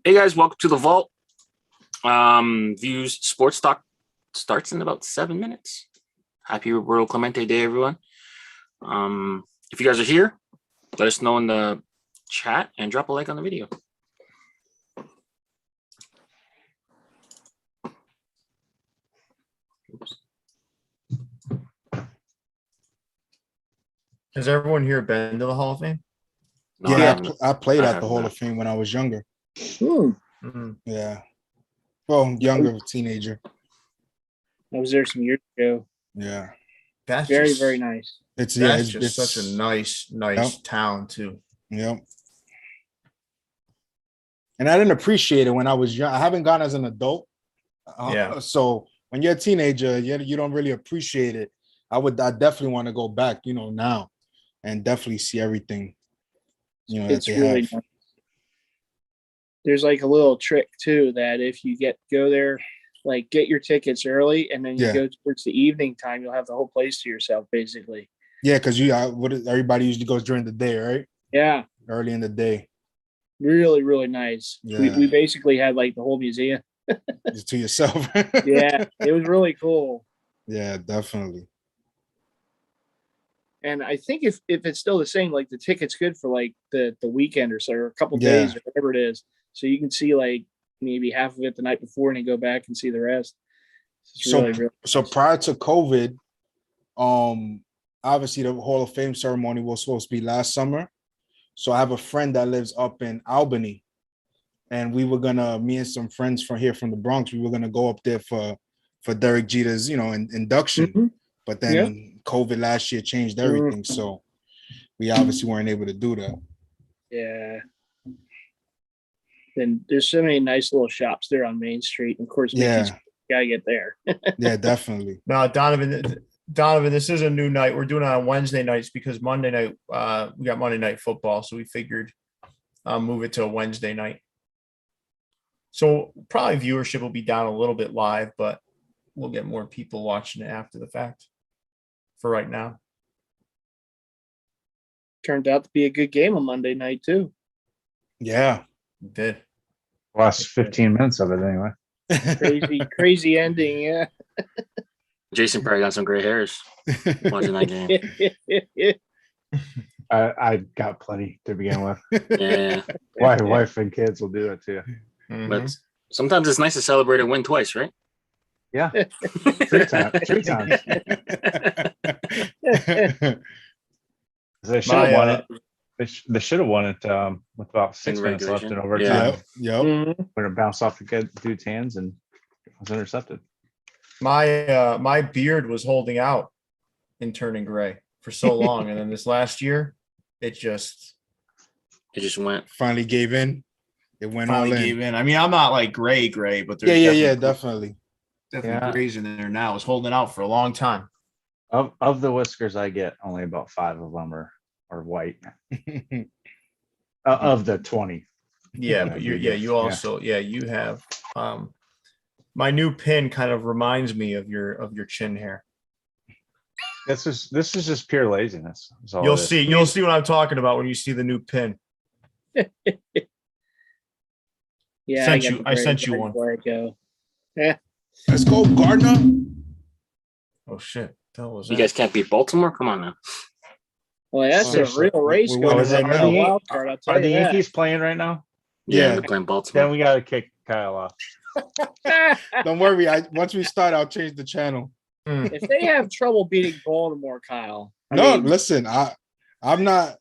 Hey guys, welcome to the Vault. Views Sports Talk starts in about 7 minutes. Happy Roberto Clemente Day, everyone. If you guys are here, let us know in the chat and drop a like on the video. Oops. Has everyone here been to the Hall of Fame? No, I played I at have the Hall not. of Fame when I was younger. Mm-hmm. Yeah. Well, younger, teenager. I was there some years ago. Yeah. That's Very, just, very nice. It's such a nice Yep. town too. Yep. And I didn't appreciate it when I was young. I haven't gone as an adult. Yeah. So when you're a teenager, you don't really appreciate it. I definitely want to go back, now and definitely see everything, that It's they really have. nice. There's like a little trick too that if you go there, like get your tickets early, and then you go towards the evening time, you'll have the whole place to yourself, basically. Yeah, because everybody usually goes during the day, right? Yeah, Early in the day. really, really nice. Yeah. We basically had like the whole museum. Just to yourself. Yeah, it was really cool. Yeah, definitely. And I think if it's still the same, like the ticket's good for like the weekend or so, or a couple days or whatever it is. So you can see like maybe half of it the night before and then go back and see the rest. It's really So prior to COVID, obviously the Hall of Fame ceremony was supposed to be last summer. So I have a friend that lives up in Albany, and me and some friends from the Bronx, we were gonna go up there for Derek Jeter's, induction. Mm-hmm. But then COVID last year changed everything, so we obviously weren't able to do that. Yeah. Then there's so many nice little shops there on Main Street. And of course, Mickey's gotta get there. Yeah, definitely. No, Donovan, this is a new night. We're doing it on Wednesday nights because Monday night we got Monday Night Football, so we figured move it to a Wednesday night. So probably viewership will be down a little bit live, but we'll get more people watching it after the fact. For right now, Turned out to be a good game on Monday night too. Yeah, it did. Last 15 minutes of it anyway. Crazy ending. Yeah. Jason probably got some gray hairs watching that game. I got plenty to begin with. Yeah. Wife and kids will do it too. Mm-hmm. But sometimes it's nice to celebrate a win twice, right? Yeah. Three times. They should have won it. They should have won it with about 6 minutes left in overtime. Yep. When it bounced off the dude's hands and was intercepted. My beard was holding out and turning gray for so long, and then this last year, it just went. Finally gave in. It went finally all in. gave in. I mean, I'm not like gray, but there's Definitely. grays in there now. It was holding out for a long time. Of the whiskers I get, only about 5 of them are white. Of the 20. Yeah, but you have my new pin kind of reminds me of your chin hair. This is just pure laziness. You'll see what I'm talking about when you see the new pin. Yeah, I sent you one. Where I go. Yeah. Let's go, Gardner. Oh shit. You guys can't beat Baltimore? Come on now. Well, that's a real race going on right in the wild card. I'll tell Are you the that. Yankees playing right now? Yeah, they're playing Baltimore. Then we got to kick Kyle off. Don't worry. Once we start, I'll change the channel. If they have trouble beating Baltimore, Kyle. Listen, I'm not.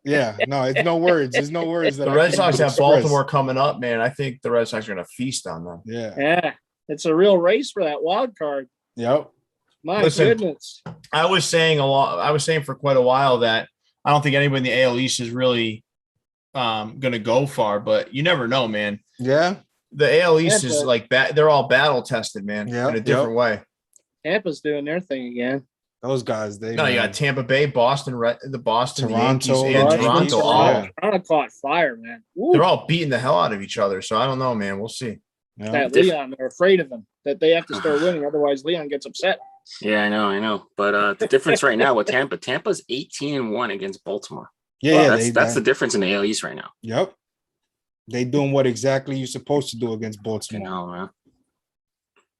Yeah, no, it's no words. There's no words. The Red Sox have Baltimore coming up, man. I think the Red Sox are going to feast on them. Yeah, it's a real race for that wild card. Yep. My goodness. I was saying for quite a while that I don't think anybody in the AL East is really going to go far, but you never know, man. Yeah. The AL East is like they're all battle tested, man, in a different way. Tampa's doing their thing again. Those guys, you got Tampa Bay, Boston, the Boston, Toronto, the Yankees, and Toronto. Toronto caught fire, man. Woo. They're all beating the hell out of each other. So I don't know, man. We'll see. Yeah. That Leon, they're afraid of him. That they have to start winning, otherwise Leon gets upset. Yeah, I know. But the difference right now with Tampa's 18-1 against Baltimore. Yeah, that's the difference in the AL East right now. Yep. They doing what exactly you're supposed to do against You Baltimore. know, man.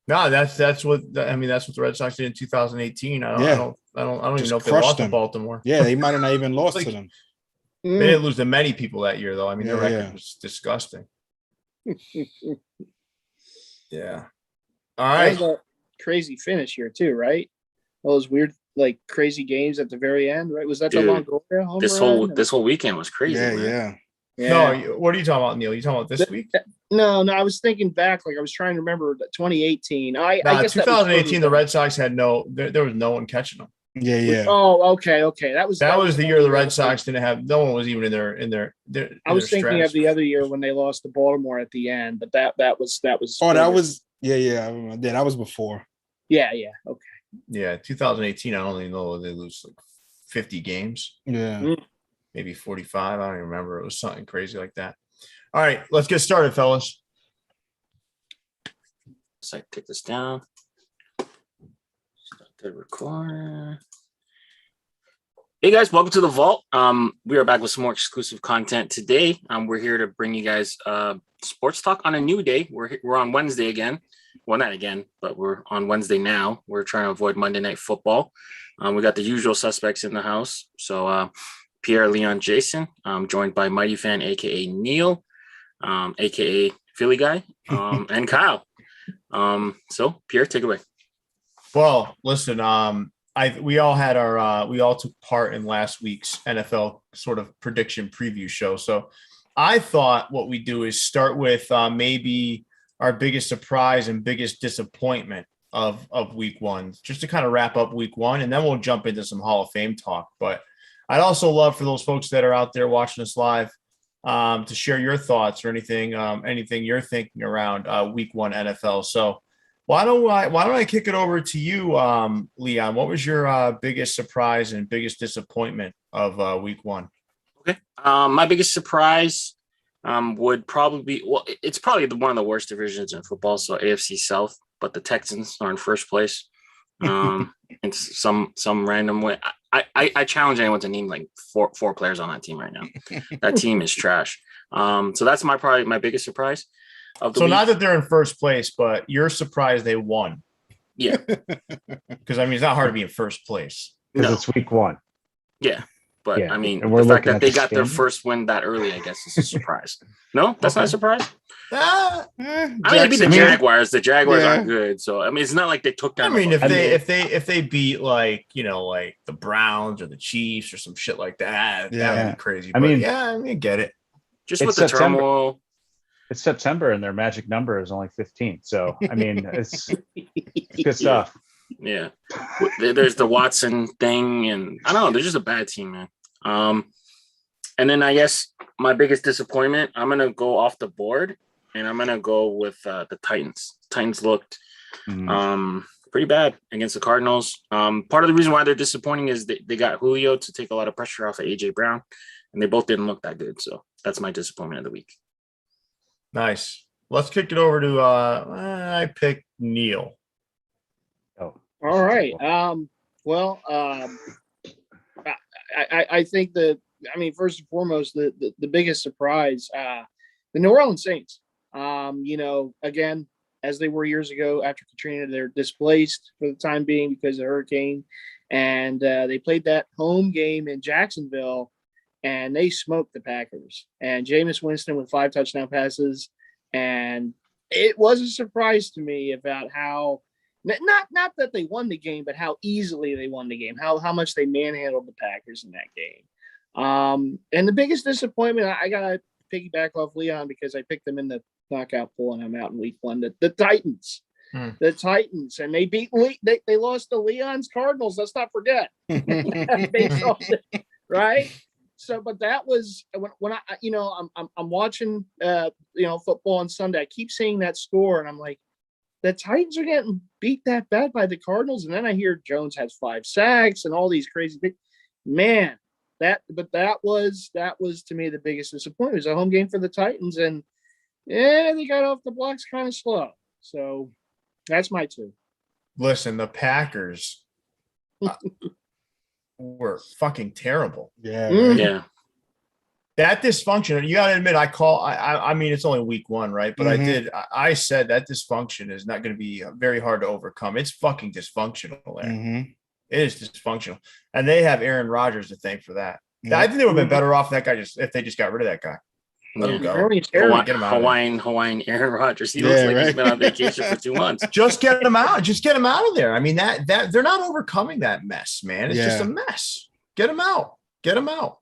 No, that's what I mean. That's what the Red Sox did in 2018. I don't even Just know if they crushed lost to them. Baltimore. Yeah, they might have not even lost Like- to them. They didn't lose to many people that year, though. I mean, their Yeah, record yeah. was disgusting. Yeah. All That right. was a crazy finish here too, right? All those weird, like crazy games at the very end, right? Was that the Dude, Longoria home This run? whole weekend was crazy. Yeah, man. yeah. No, Yeah. what are you talking about, Neil? You talking about this week? No, I was thinking back, like I was trying to remember 2018. I No, guess that was 2018. The further Red Sox had there was no one catching them. Yeah, back. yeah. Oh, okay. That was The year the Red year. Sox didn't have. No one was even in their I was thinking of the other year when they lost to Baltimore at the end, but that was. Oh, that was yeah. I remember. Yeah, that was before. Yeah. Okay. Yeah, 2018. I don't even know they lose like 50 games, Yeah. maybe 45. I don't even remember. It was something crazy like that. All right, let's get started, fellas. So I take this down. Start the record. Hey guys, welcome to the Vault. We are back with some more exclusive content today. We're here to bring you guys sports talk on a new day. We're on Wednesday again. Well, not again, but we're on Wednesday now. We're trying to avoid Monday Night Football. We got the usual suspects in the house. So Pierre, Leon, Jason, joined by Mighty Fan, aka Neil, aka Philly Guy, and Kyle. So Pierre, take it away. Well, listen, we all had we all took part in last week's NFL sort of prediction preview show. So I thought what we do is start with maybe our biggest surprise and biggest disappointment of week one, just to kind of wrap up week one, and then we'll jump into some Hall of Fame talk. But I'd also love for those folks that are out there watching us live to share your thoughts or anything you're thinking around week one NFL. So why don't I kick it over to you, Leon? What was your biggest surprise and biggest disappointment of week one? Okay. My biggest surprise would probably be, well, it's probably one of the worst divisions in football. So AFC South, but the Texans are in first place. In some random way. I challenge anyone to name like four players on that team right now. That team is trash. So that's probably my biggest surprise of the week. Not that they're in first place, but you're surprised they won. Yeah. Because I mean, it's not hard to be in first place. Because No. it's week one. Yeah. But Yeah, I mean, and we're the fact looking that at they the got their standings. first win that early, I guess, is a surprise. No, that's not a surprise. Ah, I mean, it'd be the Jaguars. The Jaguars Yeah. aren't good, so I mean, it's not like they took I down. mean, the if they beat like the Browns or the Chiefs or some shit like that, that Yeah. would be crazy. I But mean- yeah, I mean, get it. just It's with the September. turmoil. It's September and their magic number is only 15. So I mean, it's good stuff. Yeah, there's the Watson thing, and I don't know. They're just a bad team, man. And then I guess my biggest disappointment, I'm gonna go off the board, and I'm gonna go with the Titans. Titans looked pretty bad against the Cardinals. Part of the reason why they're disappointing is they got Julio to take a lot of pressure off of AJ Brown, and they both didn't look that good. So that's my disappointment of the week. Nice. Let's kick it over to I picked Neil. Oh, All right. Well, I think that, I mean, first and foremost, the biggest surprise, the New Orleans Saints. Again, as they were years ago after Katrina, they're displaced for the time being because of the hurricane, and they played that home game in Jacksonville, and they smoked the Packers. And Jameis Winston with 5 touchdown passes, and it was a surprise to me about how. Not that they won the game, but how easily they won the game, how much they manhandled the Packers in that game. And the biggest disappointment, I got to piggyback off Leon because I picked them in the knockout pool and I'm out in week one. The Titans, the Titans, and they beat they lost to Leon's Cardinals. Let's not forget. Based off right. So, but that was when I'm watching football on Sunday. I keep seeing that score and I'm like, the Titans are getting beat that bad by the Cardinals. And then I hear Jones has 5 sacks and all these crazy things. Man, that was to me the biggest disappointment. It was a home game for the Titans, and they got off the blocks kind of slow. So that's my 2. Listen, the Packers were fucking terrible. Yeah. Mm. Right? Yeah, That dysfunction, you gotta admit, I mean, it's only week 1, right? But I said that dysfunction is not going to be very hard to overcome. It's fucking dysfunctional there. It is dysfunctional. And they have Aaron Rodgers to thank for that. I think they would have been better off if they just got rid of that guy. Let him go. Hawaii, Get him out of there. Hawaiian Aaron Rodgers. He looks like he's been on vacation for 2 months. Just get him out. Just get him out of there. I mean, that they're not overcoming that mess, man. It's just a mess. Get him out. Get him out.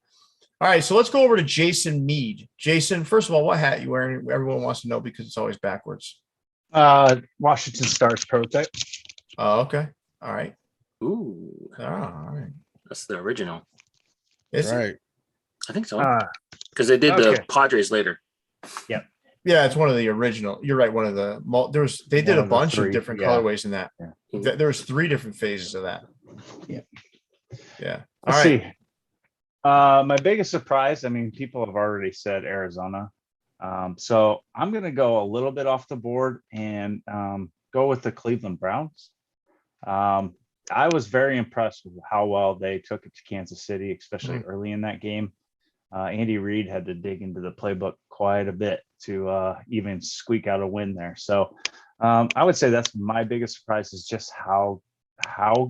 All right, so let's go over to Jason Mead. Jason, first of all, what hat you wearing? Everyone wants to know because it's always backwards. Washington Stars prototype. Oh, okay. All right. Ooh. Oh, all right. That's the original. Is it? Right. I think so. Because they did the Padres later. Yep. Yeah, it's one of the original. You're right. One of the they did a bunch of different colorways in that. Yeah. There was 3 different phases of that. Yeah. Yeah. Let's see. My biggest surprise, I mean, people have already said Arizona. So I'm going to go a little bit off the board and go with the Cleveland Browns. I was very impressed with how well they took it to Kansas City, especially early in that game. Andy Reid had to dig into the playbook quite a bit to even squeak out a win there. So I would say that's my biggest surprise, is just how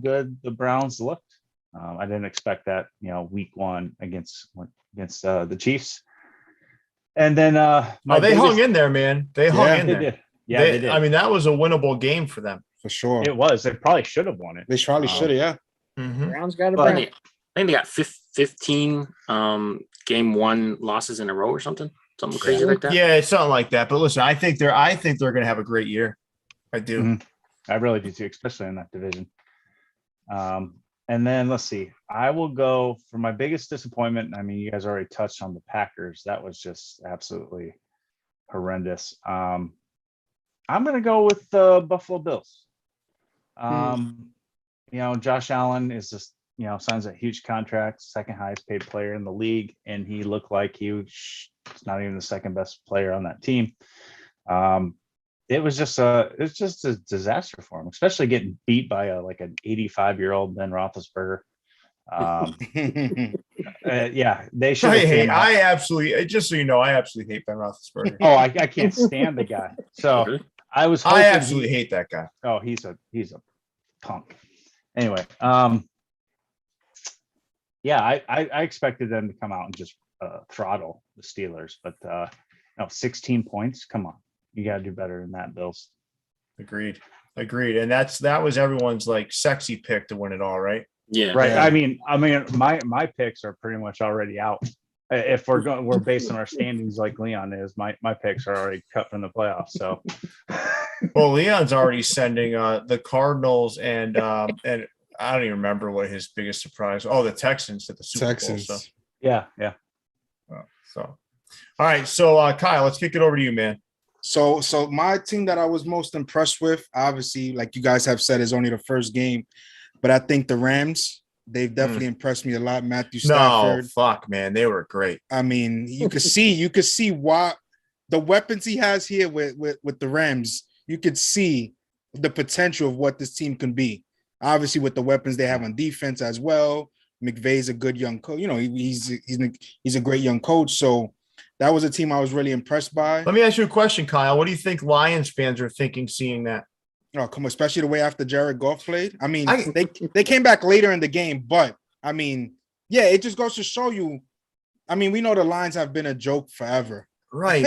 good the Browns looked. I didn't expect that, week 1 against the Chiefs. And then they hung in there, man. They hung in there. Did. Yeah, they did. I mean, that was a winnable game for them. For sure. It was. They probably should have won it. They probably should have, yeah. Browns got a I think they got 15 game 1 losses in a row or something crazy like that. Yeah, it's something like that. But listen, I think they're going to have a great year. I do. I really do too, especially in that division. And then let's see. I will go for my biggest disappointment. I mean, you guys already touched on the Packers. That was just absolutely horrendous. I'm going to go with the Buffalo Bills. Josh Allen is just, signs a huge contract, second highest paid player in the league, and he looked like he was not even the second best player on that team. It was just a disaster for him, especially getting beat by an 85-year-old Ben Roethlisberger. They should. I absolutely, just so you know, I absolutely hate Ben Roethlisberger. Oh, I can't stand the guy. So I absolutely hate that guy. Oh, he's a punk. Anyway, I expected them to come out and just throttle the Steelers, but 16 points. Come on, you got to do better than that, Bills. Agreed. And that was everyone's sexy pick to win it all, right? Yeah. Right. Yeah. I mean, my picks are pretty much already out. If we're based on our standings like Leon is, my picks are already cut from the playoffs. So, well, Leon's already sending the Cardinals and I don't even remember what his biggest surprise. Oh, the Texans at the Super Bowl. So. Yeah. So, all right. So, Kyle, let's kick it over to you, man. So my team that I was most impressed with, obviously, like you guys have said, is only the first game, but I think the Rams, they've definitely impressed me a lot. Matthew Stafford. No, fuck, man, they were great. I mean, you could see why the weapons he has here with the Rams. You could see the potential of what this team can be. Obviously, with the weapons they have on defense as well. McVay's a good young coach. He's a great young coach. So that was a team I was really impressed by. Let me ask you a question, Kyle. What do you think Lions fans are thinking seeing that? Oh, come on, especially the way after Jared Goff played. I mean, they came back later in the game, but I mean, yeah, it just goes to show you. I mean, we know the Lions have been a joke forever. Right.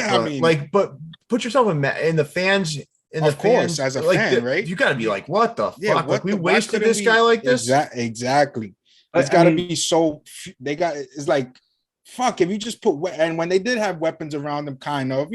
But put yourself in the fans. Of course, as a fan, right? You got to be like, what the Yeah, fuck? We wasted this guy like this? Exactly. It's got to be so – it's like, fuck, if you just put – and when they did have weapons around them, kind of,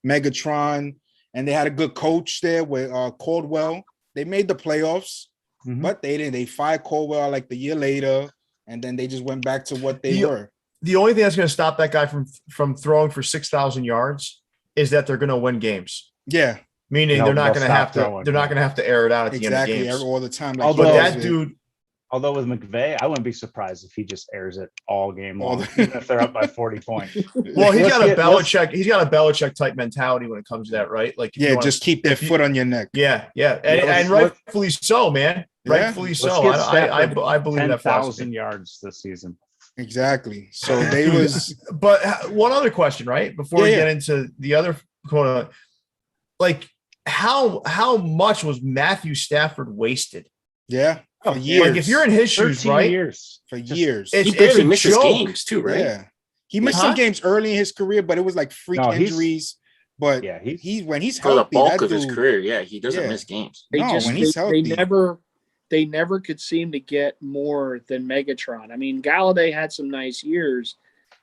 Megatron, and they had a good coach there with Caldwell. They made the playoffs, but they didn't. They fired Caldwell the year later, and then they just went back to what they were. The only thing that's going to stop that guy from throwing for 6,000 yards is that they're going to win games. Yeah. Meaning they're not going to have to. They're not going to have to air it out at the end of games all the time. Although with McVay, I wouldn't be surprised if he just airs it all game long, even if they're up by 40 points. Well, he's got a Belichick type mentality when it comes to that, right? Just keep their foot on your neck. Yeah, and rightfully so, man. Rightfully so. I believe that 10,000 yards this season. Exactly. So they was But one other question, right? Before we Yeah, get into the other quote, like how much was Matthew Stafford wasted? for Oh, years. Like if you're in his shoes, 13 right? years. for Just- years. It's He barely a misses joke. games too, right? Yeah. He missed some Huh? games early in his career, but it was like freak No, he's- injuries. But Yeah, he when he's For the healthy, bulk that of his dude, career, yeah, he doesn't Yeah. miss games. They no, just when he's healthy, they never could seem to get more than Megatron. I mean, Galladay had some nice years,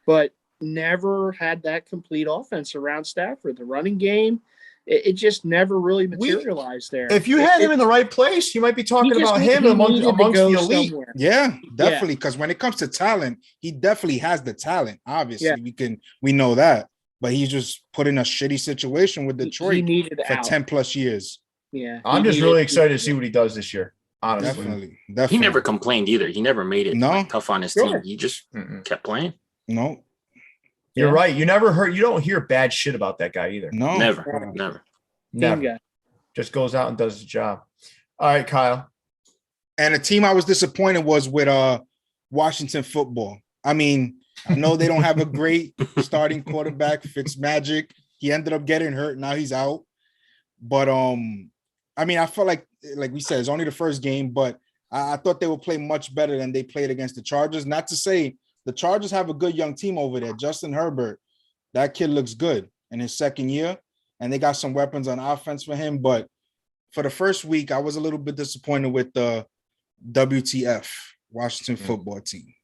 but never had that complete offense around Stafford. The running game, it just never really materialized there. If you had him in the right place, you might be talking about him amongst the elite. somewhere. yeah, definitely. Because when it comes to talent, he definitely has the talent. Obviously, we know that. But he's just put in a shitty situation with He Detroit needed for out. 10 plus years. Yeah, I'm he just needed- really excited to see what he does this year. Honestly, Definitely. He never complained either. He never made it No. tough on his Sure. team. He just kept playing. No, You're Yeah. right. You don't hear bad shit about that guy either. no. Never. Team Never. guy. Just goes out and does the job. All right, Kyle. And a team I was disappointed was with Washington football. I mean, I know they don't have a great starting quarterback, Fitzmagic. He ended up getting hurt. Now he's out. But I mean, I felt like we said, it's only the first game, but I thought they would play much better than they played against the Chargers. Not to say the Chargers have a good young team over there. Justin Herbert, that kid looks good in his second year, and they got some weapons on offense for him. But for the first week, I was a little bit disappointed with the WTF, Washington football team.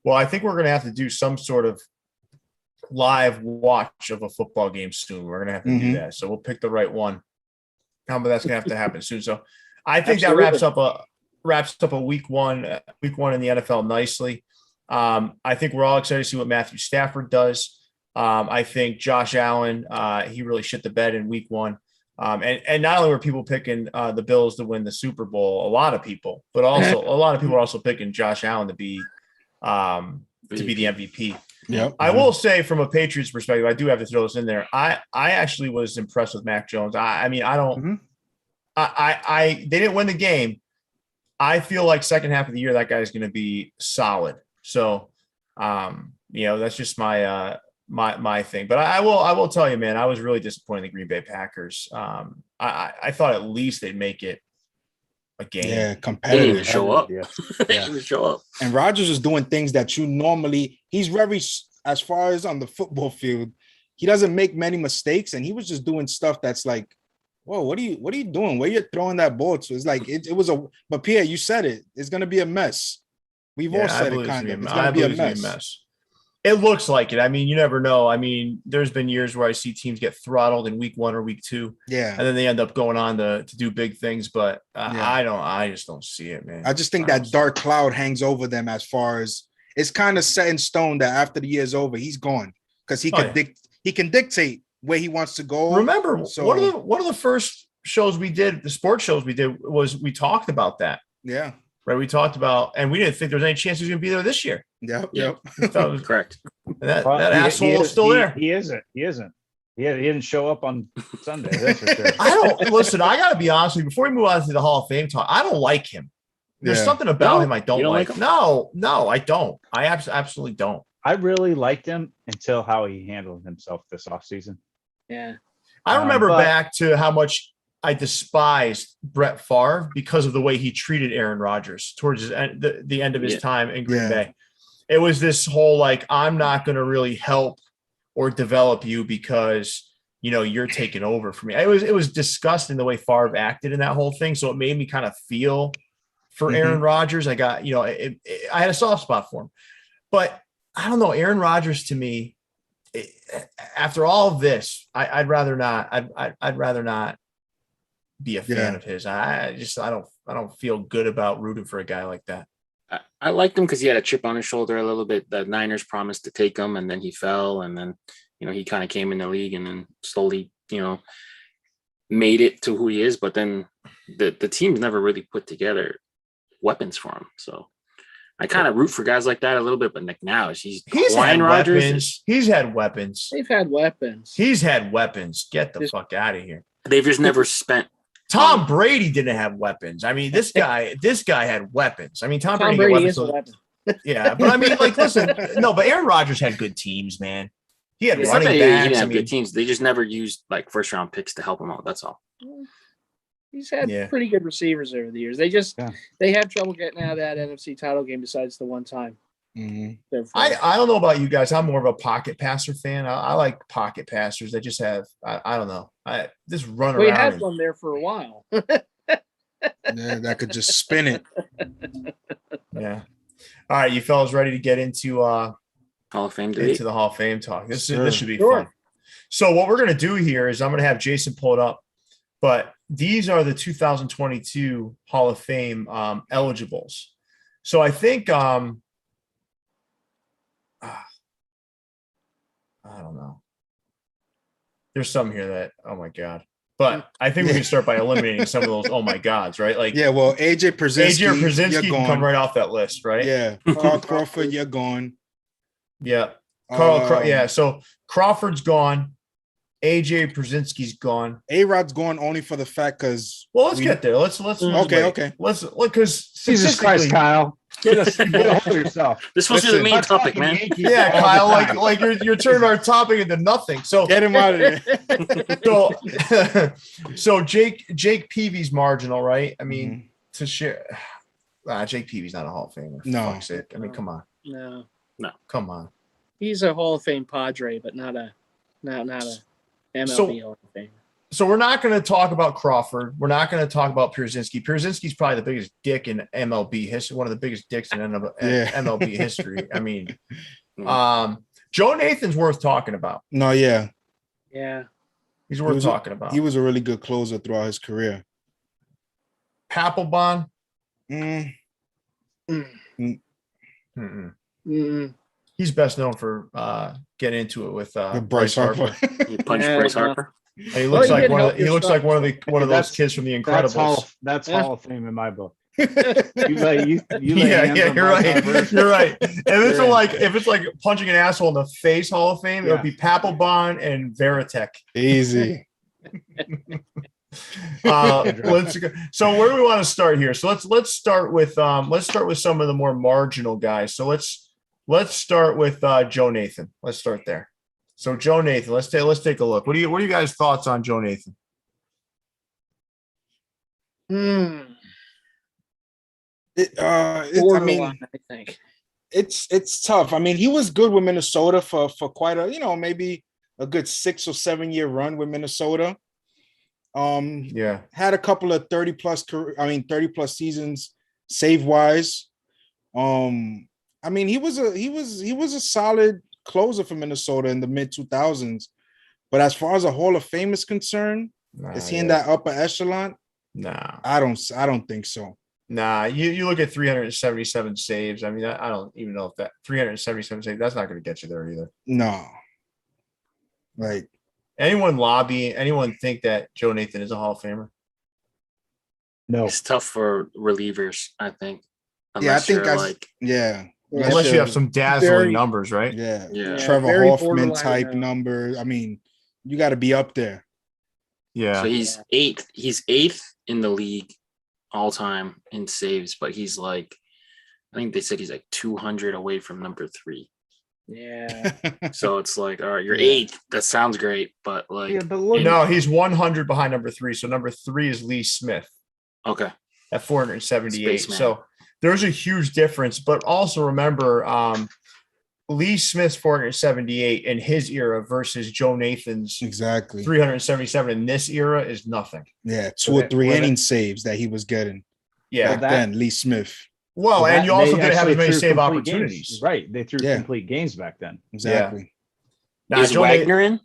Well, I think we're going to have to do some sort of live watch of a football game soon. We're going to have to do that. So we'll pick the right one. But that's going to have to happen soon. So I think that wraps up a week one in the NFL nicely. I think we're all excited to see what Matthew Stafford does. I think Josh Allen, he really shit the bed in week one. And not only were people picking the Bills to win the Super Bowl, a lot of people, but also a lot of people are also picking Josh Allen to be the MVP. Yep. I will say from a Patriots perspective, I do have to throw this in there. I actually was impressed with Mac Jones. I mean, I don't, they didn't win the game. I feel like second half of the year, that guy's going to be solid. So, that's just my thing, but I will tell you, man, I was really disappointed in the Green Bay Packers. I thought at least they'd make it a game. Yeah, Didn't competitive. even show up. Yeah. Didn't even show up. And Rodgers is doing things that you normally, he's very, as far as on the football field, he doesn't make many mistakes. And he was just doing stuff that's like, whoa, what are you doing? Where you're throwing that ball to? It's like, it was but Pierre, you said it. It's going to be a mess. We've all said it kind of. It's going to be a mess. It looks like it. I mean, you never know. I mean, there's been years where I see teams get throttled in week 1 or week 2. Yeah. And then they end up going on to do big things. But I just don't see it, man. I just think that dark cloud hangs over them as far as it's kind of set in stone that after the year's over, he's gone because he can dictate where he wants to go. Remember, one of the first shows we did, the sports shows we did, was we talked about that. Yeah. Right. We talked about, and we didn't think there was any chance he was going to be there this year. Yep. Correct. That asshole is still there. He isn't. He didn't show up on Sunday. That's for sure. I got to be honest with you, before we move on to the Hall of Fame talk, I don't like him. There's something about him I don't like. him? No, I don't. I absolutely don't. I really liked him until how he handled himself this offseason. Yeah. I remember back to how much I despised Brett Favre because of the way he treated Aaron Rodgers towards the end of his time in Green Bay. It was this whole, like, I'm not going to really help or develop you because, you're taking over for me. It was disgusting the way Favre acted in that whole thing. So it made me kind of feel for Aaron Rodgers. I got, I had a soft spot for him, but I don't know. Aaron Rodgers to me, after all of this, I'd rather not. I'd rather not be a fan of his. I don't feel good about rooting for a guy like that. I liked him because he had a chip on his shoulder a little bit. The Niners promised to take him, and then he fell, and then he kind of came in the league, and then slowly made it to who he is. But then the team's never really put together weapons for him, so I kind of root for guys like that a little bit. But like now, he's had Rodgers. Weapons. He's had weapons. They've had weapons. He's had weapons. Get the fuck out of here. They've just never spent. Tom Brady didn't have weapons. I mean, this guy had weapons. I mean, Tom Brady is a weapon. Yeah, but I mean, like, listen, no, but Aaron Rodgers had good teams, man. He had It's not that running he didn't backs. I have mean, good teams. They just never used like first round picks to help him out. That's all. He's had Yeah. pretty good receivers over the years. They have trouble getting out of that NFC title game besides the one time. Mhm. I don't know about you guys. I'm more of a pocket passer fan. I like pocket passers. They just have I don't know. I just run We around. had and- one there for a while. Yeah, that could just spin it. Yeah. All right, you fellas ready to get into Hall of Fame debate. into the Hall of Fame talk? This Sure. should be Sure. fun. So what we're gonna do here is I'm gonna have Jason pull it up, but these are the 2022 Hall of Fame eligibles. So I think I don't know. There's some here that oh my god. But I think we can start by eliminating some of those oh my gods, right? Like Yeah, well, AJ AJ or Przinsky, Przinsky you're can gone. come right off that list, right? Yeah, Carl Crawford, you're gone. Yeah. Carl, Um, yeah. So Crawford's gone. AJ Przinsky's gone. A-Rod's gone only for the fact because Well, let's get there. Let's Okay, wait. okay. Let's look because Jesus Christ, Kyle. Get a hold of yourself. This was the Listen, main topic, man. Yeah, Kyle, like you're turning our topic into nothing. So get him out of there. so Jake Peavy's marginal, right? I mean, Mhm. to share Jake Peavy's not a Hall of Famer. For No. fuck's sake. I mean, come on. No, Come on. he's a Hall of Fame Padre, but not a MLB So- Hall of Fame. So we're not going to talk about Crawford. We're not going to talk about Pierzynski. Pierzynski's probably the biggest dick in MLB history, one of the biggest dicks in Yeah. MLB history. I mean, Mm. Joe Nathan's worth talking about. No, yeah. Yeah, He's worth was- talking about. He was a really good closer throughout his career. Papelbon. Mm, Mm-mm. He's best known for getting into it with Bryce Harper. You punched Yeah, Bryce no. Harper. And he looks Well, like you one can of help he looks like one of those That's- kids from The That's Incredibles. Hall of Fame in my book. You lay Yeah, hands on you're my right. cover. You're right. If it's You're in. if it's like punching an asshole in the face Hall of Fame, it would Yeah. be Papelbon and Veritek. Easy. Let's go. So where do we want to start here? So let's start with some of the more marginal guys. So let's start with Joe Nathan. Let's start there. So Joe Nathan, let's take a look. What are you guys' thoughts on Joe Nathan? I borderline, mean, I think. it's tough. I mean, he was good with Minnesota for quite a, maybe a good 6 or 7 year run with Minnesota. Yeah. Had a couple of 30 plus seasons save wise. I mean, he was a solid closer for Minnesota in the mid 2000s. But as far as a Hall of Fame is concerned, is he in that upper echelon? Nah. I don't think so. Nah, you look at 377 saves. I mean, I don't even know if that 377 saves, that's not going to get you there either. No. Like, anyone think that Joe Nathan is a Hall of Famer? No. It's tough for relievers, I think. yeah, I think you're that's like, yeah. Unless you have some dazzling Very- numbers, right? Yeah. yeah. Trevor very Hoffman borderline, type number. I mean, you got to be up there. Yeah. So he's eighth. He's eighth in the league all time in saves, but he's like, I think they said he's like 200 away from number 3. Yeah. So it's like, all right, you're Yeah. eighth. That sounds great, but like, Yeah, but look, No, he's 100 behind number 3. So number 3 is Lee Smith okay, at 478. Spaceman. So there's a huge difference. But also remember, Lee Smith's 478 in his era versus Joe Nathan's Exactly. 377 in this era is nothing. Yeah, 2 or 3 With it- inning saves that he was getting Yeah. back that- then. Lee Smith. Well, that- and you also they didn't have as actually many threw save complete opportunities. games. Right. They threw Yeah. complete games back then. Exactly. Now, is Joe Wagner in?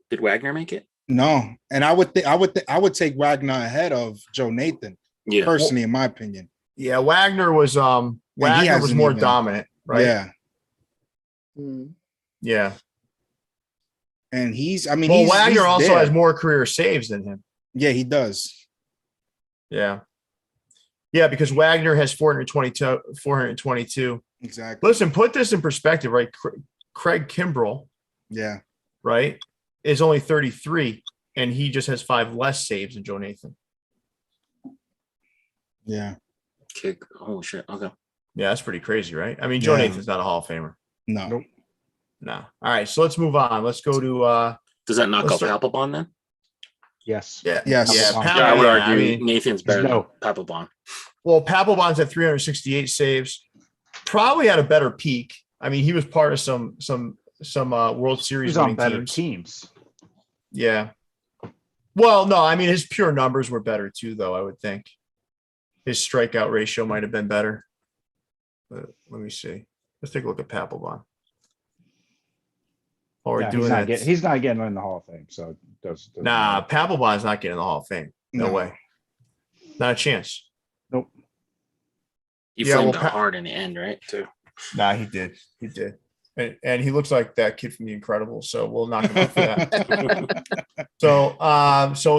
Did Wagner make it? No, and I would take Wagner ahead of Joe Nathan Yeah, personally, in my opinion. Yeah, Wagner was hasn't more even- dominant, right? Yeah, Mm. Yeah. and he's. I mean, Well, he's Wagner also there. has more career saves than him. Yeah, he does. Yeah. Yeah, because Wagner has 422. Exactly. Listen, put this in perspective, right? Craig Kimbrell, Yeah, right, is only 33, and he just has 5 less saves than Joe Nathan. yeah. kick. Oh shit. Okay. Yeah, that's pretty crazy, right? I mean, Joe Yeah. Nathan's not a Hall of Famer. No. Nope. No. All right, so let's move on. Let's go to Does that knock Let's out start- Papelbon then? Yes. yeah, Yes. yeah, Papelbon. Yeah, I would yeah, argue I mean, Nathan's better No. than Papelbon. well, Papelbon's at 368 saves. Probably had a better peak. I mean, he was part of some World He Series was on winning better teams. teams. Yeah. Well, no, I mean his pure numbers were better too, though. I would think his strikeout ratio might have been better. But let me see. Let's take a look at Papelbon. Oh, we're Yeah, doing that. he's not getting in the Hall of Fame. So it doesn't Nah, matter. Papelbon's not getting in the Hall of Fame. No No. way. Not a chance. Nope. You Yeah, flamed well, out hard in the end, right? Too. Nah, he did. He did. And he looks like that kid from The Incredibles, so we'll knock him out for that. So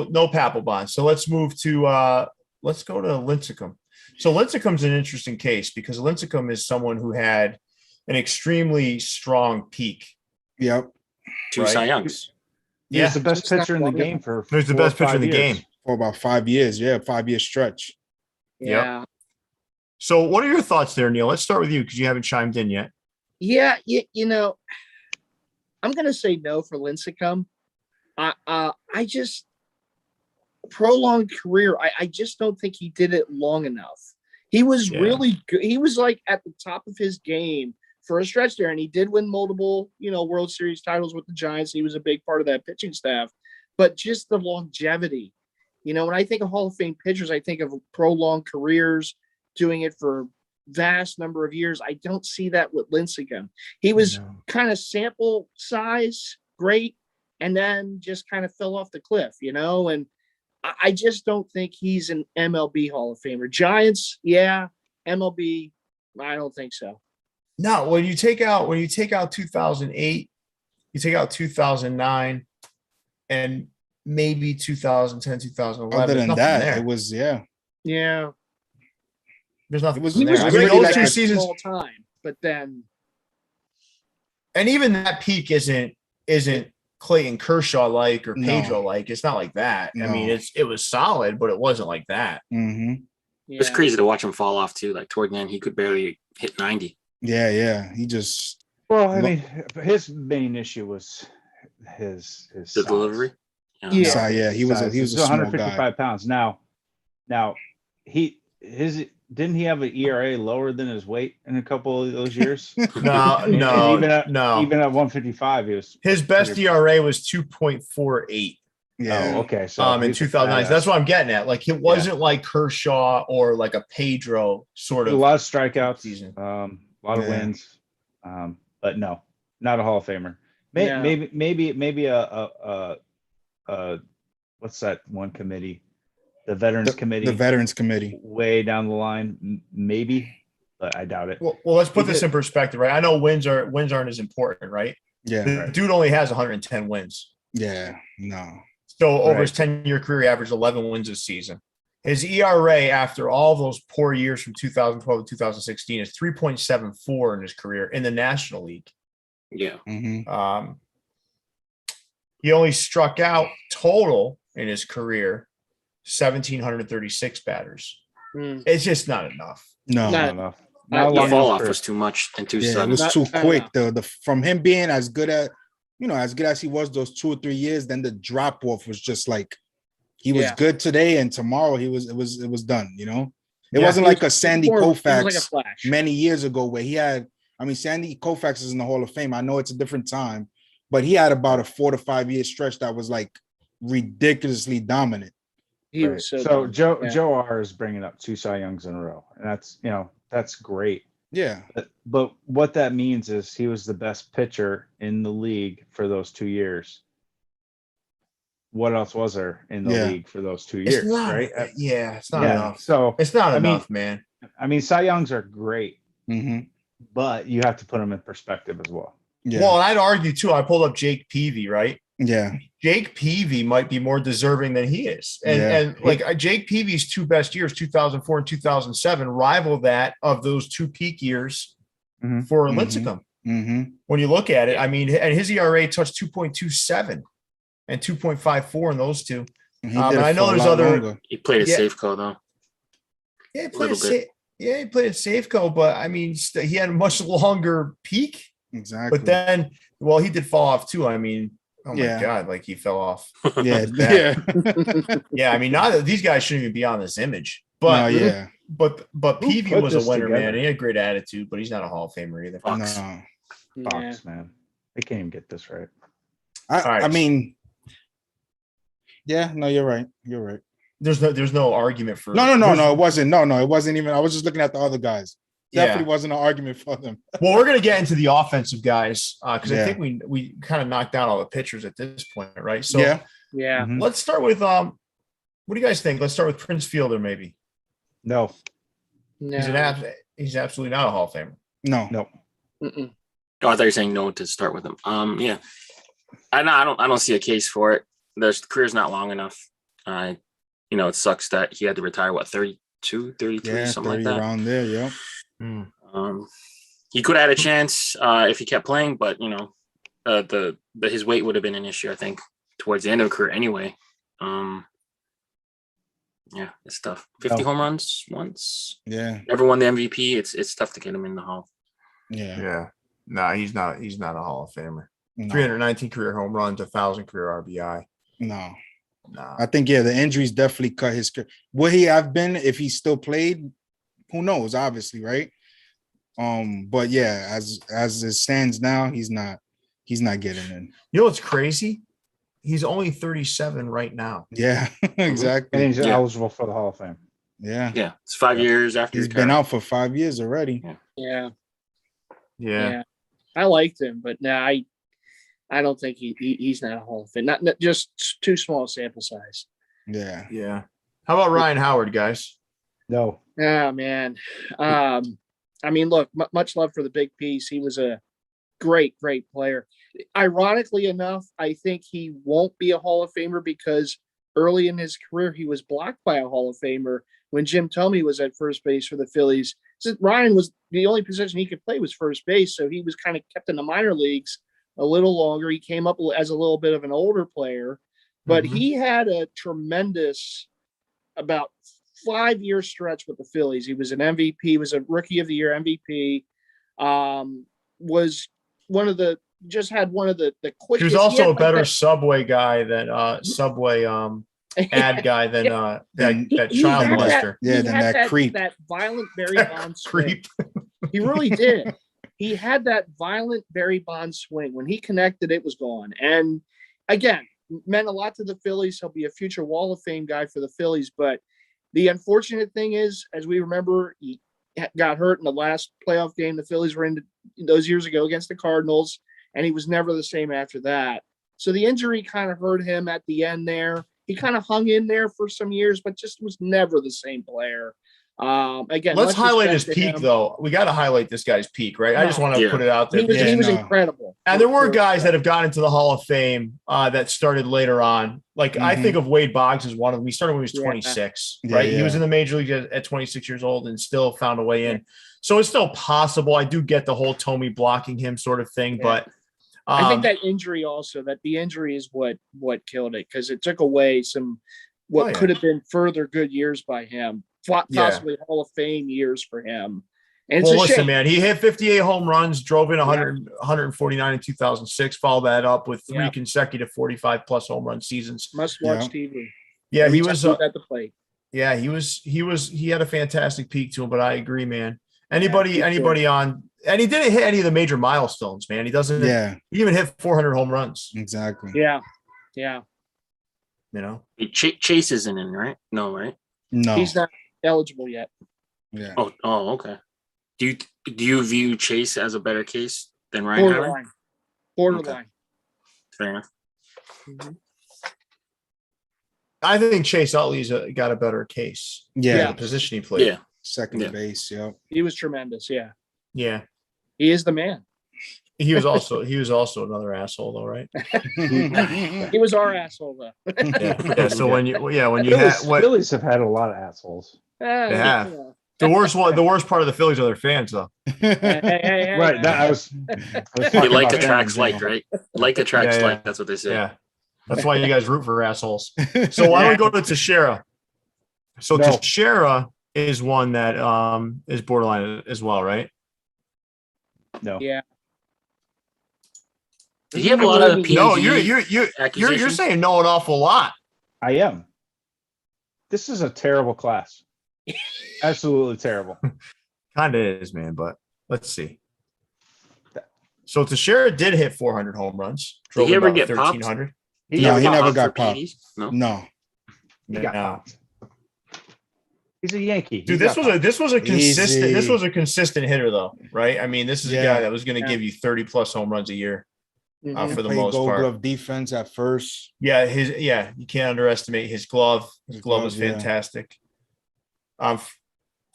no Papelbon. So let's move to let's go to Lincecum. So Lincecum's an interesting case because Lincecum is someone who had an extremely strong peak. Yep. Two Right. Cy Youngs. He was the best It's not pitcher in the long game for. He was the 4 or best pitcher in 5 the years. game. For about 5 years. Yeah, 5-year stretch. Yeah. So what are your thoughts there, Neil? Let's start with you because you haven't chimed in yet. Yeah, you know, I'm gonna say no for Lincecum. I just prolonged career. I just don't think he did it long enough. He was Yeah. really good. He was like at the top of his game for a stretch there, and he did win multiple, World Series titles with the Giants. He was a big part of that pitching staff, but just the longevity. When I think of Hall of Fame pitchers, I think of prolonged careers, doing it for vast number of years. I don't see that with Lincecum. He was No. kind of sample size, great, and then just kind of fell off the cliff, and I just don't think he's an MLB Hall of Famer. Giants, yeah. MLB, I don't think so. No, when you take out 2008, you take out 2009, and maybe 2010, 2011. Other There's than nothing that, there. it was yeah. Yeah. There's nothing it was- He there. was I mean, really great those like two a seasons, all time, but then and even that peak isn't Clayton Kershaw like or No. Pedro like. It's not like that. I mean, No. it was solid, but it wasn't like that. Mm-hmm. yeah. It's crazy to watch him fall off too. Like toward the end, he could barely hit 90. Yeah, yeah. He just Well, I Lo- mean, his main issue was his The size. delivery. Yeah. so, yeah, he was a Size. He's small 155 guy. pounds. Now didn't he have an ERA lower than his weight in a couple of those years? No, And no, even at, no. Even at 155, he was His best pretty- ERA was 2.48 Yeah. Oh, okay. So in he's a 2009. So badass. that's what I'm getting at. Like it wasn't like Kershaw or like a Pedro sort a of lot of strikeouts, season. a lot of Yeah. wins, but no, not a Hall of Famer. No. Maybe a what's that one committee? The Veterans Committee. The Veterans Committee. Way down the line, maybe, but I doubt it. Well, let's put He this did- in perspective, right? I know wins aren't as important, right? Yeah. The dude only has 110 wins. Yeah. No. So over Right. his 10-year career, he averaged 11 wins a season. His ERA after all those poor years from 2012 to 2016 is 3.74 in his career in the National League. Yeah. Mm-hmm. He only struck out total in his career 1,736 batters. Hmm. It's just not enough. No. Not- Not enough. The Not The long fall enough off for- was too much and too Yeah, it sudden. was Not- too I quick. know. The from him being as good at, as good as he was those 2 or 3 years, then the drop off was just like he was Yeah. good today and tomorrow it was done. It Yeah. wasn't like a Sandy It was Koufax like a flash. many years ago where he had. I mean, Sandy Koufax is in the Hall of Fame. I know it's a different time, but he had about a 4 to 5 year stretch that was like ridiculously dominant. He Right. was so So dumb. Joe Yeah. Joe R is bringing up 2 Cy Youngs in a row, and that's great. Yeah. But what that means is he was the best pitcher in the league for those 2 years. What else was there in the Yeah. league for those 2 years? It's not, right? yeah, it's not Yeah. enough. So It's not I mean- enough, man. I mean, Cy Youngs are great, Mm-hmm. but you have to put them in perspective as well. Yeah. Well, and I'd argue too. I pulled up Jake Peavy, right? yeah. Jake Peavy might be more deserving than he is. And Yeah. and like Jake Peavy's 2 best years, 2004 and 2007, rival that of those 2 peak years Mhm. for Mhm. Lincecum. Mm-hmm. When you look at it, I mean, and his ERA touched 2.27 and 2.54 in those two. He And did it I know for a there's lot other- longer. He played it Yeah. safe, though. Yeah, he Little played Yeah, he played at Safeco, but I mean, he had a much longer peak. Exactly. But then, well, he did fall off too. I mean, oh my Yeah. God, like he fell off. yeah, Yeah. yeah. Yeah, I mean, not that these guys shouldn't even be on this image, No, but yeah. but Who Peavy put was a this winner, man. together? He had a great attitude, but he's not a Hall of Famer either. Fox. No. Yeah. Fox, man. They can't even get this right. I right. mean, yeah, no, you're right. You're right. There's no argument for No, it wasn't. No, it wasn't even. I was just looking at the other guys. Definitely Yeah. wasn't an argument for them. Well, we're gonna get into the offensive guys because Yeah. I think we kind of knocked down all the pitchers at this point, right? So Yeah. Yeah. Mhm. let's start with what do you guys think? Let's start with Prince Fielder, maybe. No, No. He's absolutely not a Hall of Famer. No. no. Mm-mm. Oh, I thought you were saying no to start with him. Yeah, I don't see a case for it. The career's not long enough. It sucks that he had to retire. What, 32, 33, Yeah, something 30 like that. around there. Yeah. He could have had a chance if he kept playing, but his weight would have been an issue, I think, towards the end of the career anyway. Yeah, it's tough. 50 home runs once. Yeah. Never won the MVP. It's tough to get him in the Hall. Yeah. Yeah. No, he's not a Hall of Famer. No. 319 career home runs, 1,000 career RBI. No. Nah. I think the injuries definitely cut his career. Would he have been if he still played? Who knows? Obviously, right? But yeah, as it stands now, he's not getting in. You know what's crazy? He's only 37 right now. Yeah, exactly. And he's Yeah. eligible for the Hall of Fame. Yeah. Yeah, it's 5 years after He's he been retired. out for 5 years already. Yeah. Yeah. Yeah. I liked him, but no, I don't think he's not a Hall of Fame. Not just too small a sample size. Yeah. Yeah. How about Ryan Howard, guys? No. Oh man. I mean, look, much love for the big piece. He was a great player. Ironically enough, I think he won't be a Hall of Famer because early in his career, he was blocked by a Hall of Famer when Jim Thome was at first base for the Phillies. So Ryan was the only position he could play was first base. So he was kind of kept in the minor leagues a little longer. He came up as a little bit of an older player, but Mhm. he had a tremendous about 5-year stretch with the Phillies. He was an MVP, was a rookie of the year MVP, was one of the He quickest. was also had a like better that- Subway guy than Subway ad guy than that He child had molester. Yeah, he then had that creep. that violent Barry Bonds swing. Creep. He really did. He had that violent Barry Bonds swing. When he connected, it was gone. And again, meant a lot to the Phillies. He'll be a future Wall of Fame guy for the Phillies. But the unfortunate thing is, as we remember, he got hurt in the last playoff game the Phillies were in those years ago against the Cardinals, and he was never the same after that. So the injury kind of hurt him at the end there. He kind of hung in there for some years, but just was never the same player. Again, Let's highlight his respect to peak, him. though. We got to highlight this guy's peak, right? I just want to Yeah. put it out there. He was, Yeah, he was no. incredible. And there were guys that have gotten into the Hall of Fame that started later on. Like I Mhm. think of Wade Boggs as one of them. He started when he was Yeah. 26, Yeah, right? He yeah. was in the major league at 26 years old and still found a way in. So it's still possible. I do get the whole Thome blocking him sort of thing, Yeah. but I think that injury also, that the injury is what killed it, because it took away some what Oh, yeah. could have been further good years by him, Yeah. possibly Hall of Fame years for him. And it's well, a listen, shame. man, he hit 58 home runs, drove in 149 in 2006, followed that up with 3 Yeah. consecutive 45 plus home run seasons. Must watch Yeah. TV. Yeah, Every he time was he's at the plate. yeah, he had a fantastic peak to him, but I agree, man. Anybody for sure. on, and he didn't hit any of the major milestones, man. He doesn't Yeah, he even hit 400 home runs, exactly. Yeah. you know. Chase isn't in, right? No, right? No. He's not eligible yet. Yeah. Oh, okay. Do you view Chase as a better case than Ryan Howard? Borderline. Fair enough. Mhm. I think Chase Utley's got a better case. Yeah. The position he played. Yeah. Second Yeah. base. Yeah. He was tremendous. Yeah. Yeah. He is the man. He was also another asshole though, right? He was our asshole, though. Yeah. So when you Phillies have had a lot of assholes. Yeah. You know. the worst part of the Phillies are their fans though. Hey, Right. That I was They talking like about attracts fans, like, right? Like attracts Yeah, yeah. like. That's what they say. Yeah. That's why you guys root for assholes. So why don't we go to Teixeira? So No. Teixeira is one that is borderline as well, right? No. Yeah. Did he have a lot of PNG No, you're accusations? saying no an awful lot. I am. This is a terrible class. Absolutely terrible. Kind of is, man, but let's see. So Teixeira did hit 400 home runs. Did he ever about get popped? 1,300. Did No, ever he get never popped got for popped. PEDs? No. No. He got No. popped. He's a Yankee. Dude, this was a Easy. consistent hitter though, right? I mean, this is a Yeah. guy that was going to Yeah. give you 30 plus home runs a year Mhm. for the Played most Gold part. Glove defense at first. Yeah, you can't underestimate his glove. His glove was glove, yeah. fantastic.